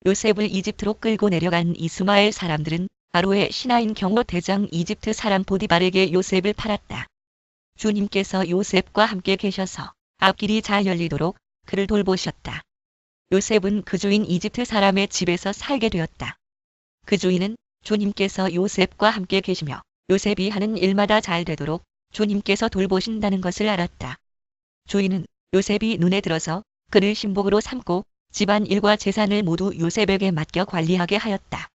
요셉을 이집트로 끌고 내려간 이스마엘 사람들은 바로의 신하인 경호 대장 이집트 사람 보디발에게 요셉을 팔았다. 주님께서 요셉과 함께 계셔서 앞길이 잘 열리도록 그를 돌보셨다. 요셉은 그 주인 이집트 사람의 집에서 살게 되었다. 그 주인은 주님께서 요셉과 함께 계시며 요셉이 하는 일마다 잘 되도록 주님께서 돌보신다는 것을 알았다. 주인은 요셉이 눈에 들어서 그를 신복으로 삼고 집안 일과 재산을 모두 요셉에게 맡겨 관리하게 하였다.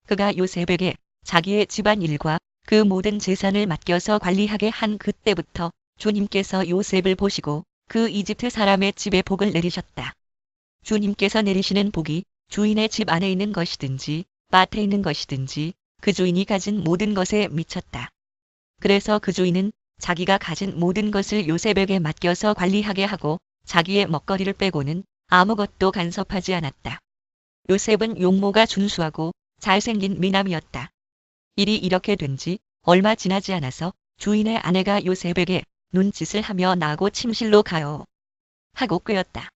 그가 요셉에게 자기의 집안 일과 그 모든 재산을 맡겨서 관리하게 한 그때부터 주님께서 요셉을 보시고 그 이집트 사람의 집에 복을 내리셨다. 주님께서 내리시는 복이 주인의 집 안에 있는 것이든지 밭에 있는 것이든지 그 주인이 가진 모든 것에 미쳤다. 그래서 그 주인은 자기가 가진 모든 것을 요셉에게 맡겨서 관리하게 하고 자기의 먹거리를 빼고는 아무것도 간섭하지 않았다. 요셉은 용모가 준수하고 잘생긴 미남이었다. 일이 이렇게 된 지 얼마 지나지 않아서 주인의 아내가 요셉에게 눈짓을 하며 나하고 침실로 가요 하고 꾀었다.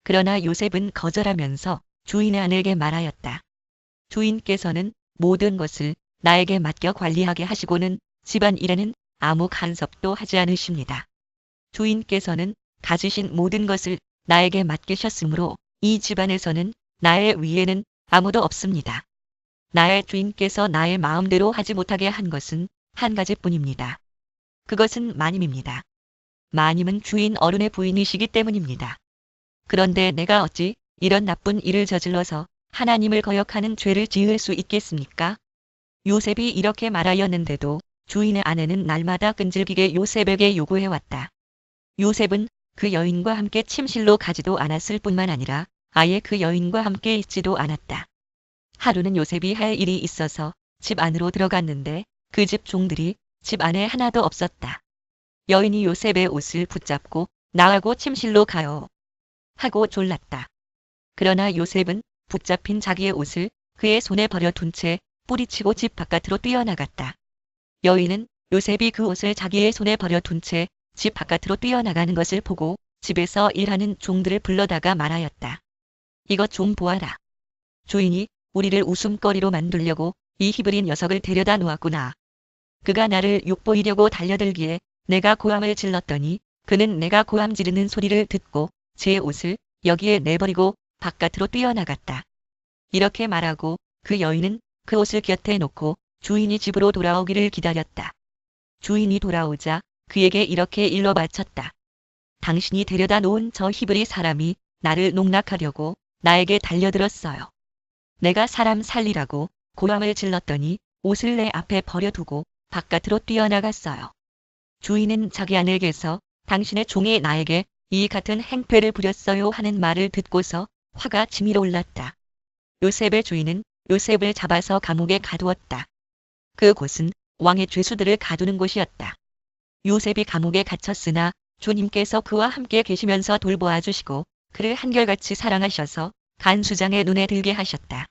그러나 요셉은 거절하면서 주인의 아내에게 말하였다. 주인께서는 모든 것을 나에게 맡겨 관리하게 하시고는 집안 일에는 아무 간섭도 하지 않으십니다. 주인께서는 가지신 모든 것을 나에게 맡기셨으므로 이 집안에서는 나의 위에는 아무도 없습니다. 나의 주인께서 나의 마음대로 하지 못하게 한 것은 한 가지뿐입니다. 그것은 마님입니다. 마님은 주인 어른의 부인이시기 때문입니다. 그런데 내가 어찌 이런 나쁜 일을 저질러서 하나님을 거역하는 죄를 지을 수 있겠습니까? 요셉이 이렇게 말하였는데도 주인의 아내는 날마다 끈질기게 요셉에게 요구해왔다. 요셉은 그 여인과 함께 침실로 가지도 않았을 뿐만 아니라 아예 그 여인과 함께 있지도 않았다. 하루는 요셉이 할 일이 있어서 집 안으로 들어갔는데 그 집 종들이 집 안에 하나도 없었다. 여인이 요셉의 옷을 붙잡고 나하고 침실로 가요 하고 졸랐다. 그러나 요셉은 붙잡힌 자기의 옷을 그의 손에 버려둔 채 뿌리치고 집 바깥으로 뛰어나갔다. 여인은 요셉이 그 옷을 자기의 손에 버려둔 채 집 바깥으로 뛰어나가는 것을 보고 집에서 일하는 종들을 불러다가 말하였다. 이것 좀 보아라. 주인이 우리를 웃음거리로 만들려고 이 히브리 녀석을 데려다 놓았구나. 그가 나를 욕보이려고 달려들기에 내가 고함을 질렀더니 그는 내가 고함 지르는 소리를 듣고 제 옷을 여기에 내버리고 바깥으로 뛰어나갔다. 이렇게 말하고 그 여인은 그 옷을 곁에 놓고 주인이 집으로 돌아오기를 기다렸다. 주인이 돌아오자 그에게 이렇게 일러 바쳤다. 당신이 데려다 놓은 저 히브리 사람이 나를 농락하려고 나에게 달려들었어요. 내가 사람 살리라고 고함을 질렀더니 옷을 내 앞에 버려두고 바깥으로 뛰어나갔어요. 주인은 자기 아내에게서 당신의 종이 나에게 이 같은 행패를 부렸어요 하는 말을 듣고서 화가 치밀어 올랐다. 요셉의 주인은 요셉을 잡아서 감옥에 가두었다. 그곳은 왕의 죄수들을 가두는 곳이었다. 요셉이 감옥에 갇혔으나 주님께서 그와 함께 계시면서 돌보아 주시고 그를 한결같이 사랑하셔서 간수장의 눈에 들게 하셨다.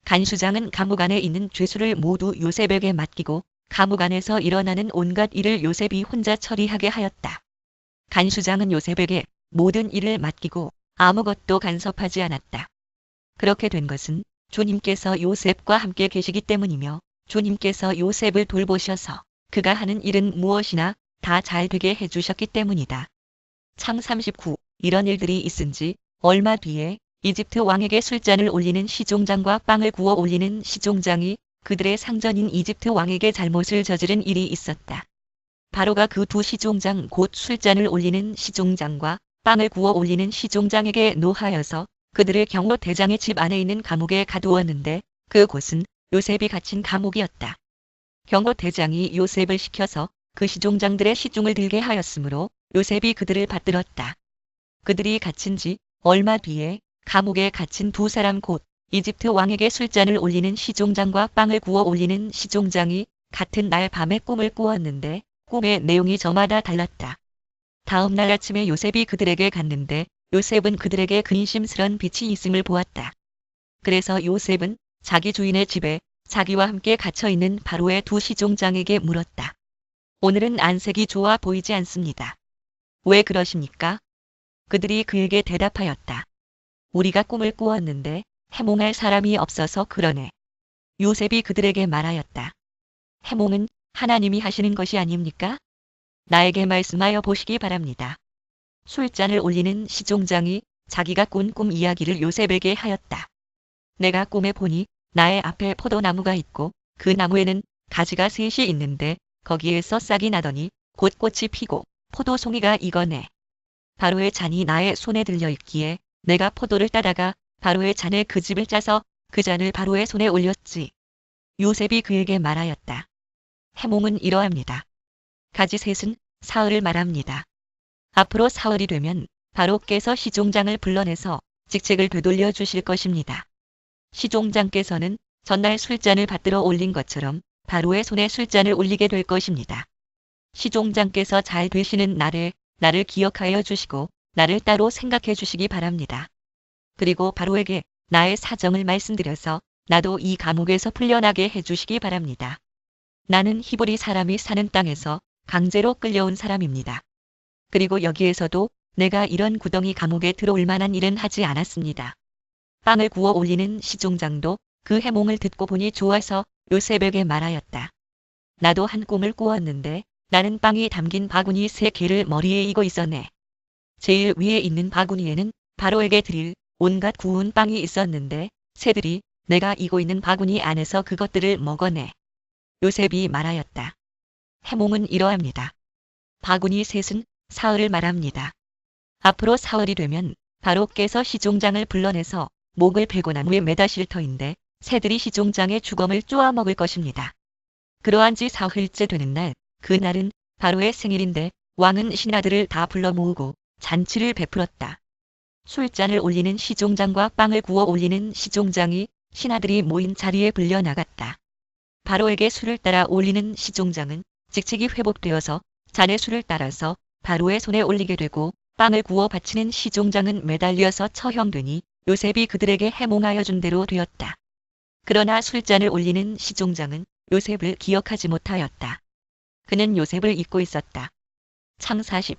간수장은 감옥 안에 있는 죄수를 모두 요셉에게 맡기고 감옥 안에서 일어나는 온갖 일을 요셉이 혼자 처리하게 하였다. 간수장은 요셉에게 모든 일을 맡기고 아무것도 간섭하지 않았다. 그렇게 된 것은 주님께서 요셉과 함께 계시기 때문이며 주님께서 요셉을 돌보셔서 그가 하는 일은 무엇이나 다 잘 되게 해주셨기 때문이다. 창 39. 이런 일들이 있은 지 얼마 뒤에 이집트 왕에게 술잔을 올리는 시종장과 빵을 구워 올리는 시종장이 그들의 상전인 이집트 왕에게 잘못을 저지른 일이 있었다. 바로가 그 두 시종장 곧 술잔을 올리는 시종장과 빵을 구워 올리는 시종장에게 노하여서 그들을 경호 대장의 집 안에 있는 감옥에 가두었는데 그곳은 요셉이 갇힌 감옥이었다. 경호 대장이 요셉을 시켜서 그 시종장들의 시중을 들게 하였으므로 요셉이 그들을 받들었다. 그들이 갇힌 지 얼마 뒤에 감옥에 갇힌 두 사람 곧 이집트 왕에게 술잔을 올리는 시종장과 빵을 구워 올리는 시종장이 같은 날 밤에 꿈을 꾸었는데 꿈의 내용이 저마다 달랐다. 다음 날 아침에 요셉이 그들에게 갔는데 요셉은 그들에게 근심스런 빛이 있음을 보았다. 그래서 요셉은 자기 주인의 집에 자기와 함께 갇혀있는 바로의 두 시종장에게 물었다. 오늘은 안색이 좋아 보이지 않습니다. 왜 그러십니까? 그들이 그에게 대답하였다. 우리가 꿈을 꾸었는데 해몽할 사람이 없어서 그러네. 요셉이 그들에게 말하였다. 해몽은 하나님이 하시는 것이 아닙니까? 나에게 말씀하여 보시기 바랍니다. 술잔을 올리는 시종장이 자기가 꾼 꿈 이야기를 요셉에게 하였다. 내가 꿈에 보니 나의 앞에 포도나무가 있고 그 나무에는 가지가 셋이 있는데 거기에서 싹이 나더니 곧 꽃이 피고 포도송이가 익어네. 바로의 잔이 나의 손에 들려 있기에 내가 포도를 따다가 바로의 잔에 그 즙을 짜서 그 잔을 바로의 손에 올렸지. 요셉이 그에게 말하였다. 해몽은 이러합니다. 가지 셋은 사흘을 말합니다. 앞으로 사흘이 되면 바로께서 시종장을 불러내서 직책을 되돌려 주실 것입니다. 시종장께서는 전날 술잔을 받들어 올린 것처럼 바로의 손에 술잔을 올리게 될 것입니다. 시종장께서 잘 되시는 날에 나를 기억하여 주시고 나를 따로 생각해 주시기 바랍니다. 그리고 바로에게 나의 사정을 말씀드려서 나도 이 감옥에서 풀려나게 해주시기 바랍니다. 나는 히브리 사람이 사는 땅에서 강제로 끌려온 사람입니다. 그리고 여기에서도 내가 이런 구덩이 감옥에 들어올 만한 일은 하지 않았습니다. 빵을 구워 올리는 시종장도 그 해몽을 듣고 보니 좋아서 요셉에게 말하였다. 나도 한 꿈을 꾸었는데 나는 빵이 담긴 바구니 3개를 머리에 이고 있었네. 제일 위에 있는 바구니에는 바로에게 드릴 온갖 구운 빵이 있었는데 새들이 내가 이고 있는 바구니 안에서 그것들을 먹어내. 요셉이 말하였다. 해몽은 이러합니다. 바구니 셋은 사흘을 말합니다. 앞으로 사흘이 되면 바로께서 시종장을 불러내서 목을 베고 나무에 매다실 터인데 새들이 시종장의 주검을 쪼아 먹을 것입니다. 그러한 지 사흘째 되는 날, 그날은 바로의 생일인데 왕은 신하들을 다 불러 모으고 잔치를 베풀었다. 술잔을 올리는 시종장과 빵을 구워 올리는 시종장이 신하들이 모인 자리에 불려 나갔다. 바로에게 술을 따라 올리는 시종장은 직책이 회복되어서 잔의 술을 따라서 바로의 손에 올리게 되고 빵을 구워 바치는 시종장은 매달려서 처형되니 요셉이 그들에게 해몽하여 준 대로 되었다. 그러나 술잔을 올리는 시종장은 요셉을 기억하지 못하였다. 그는 요셉을 잊고 있었다. 창 40.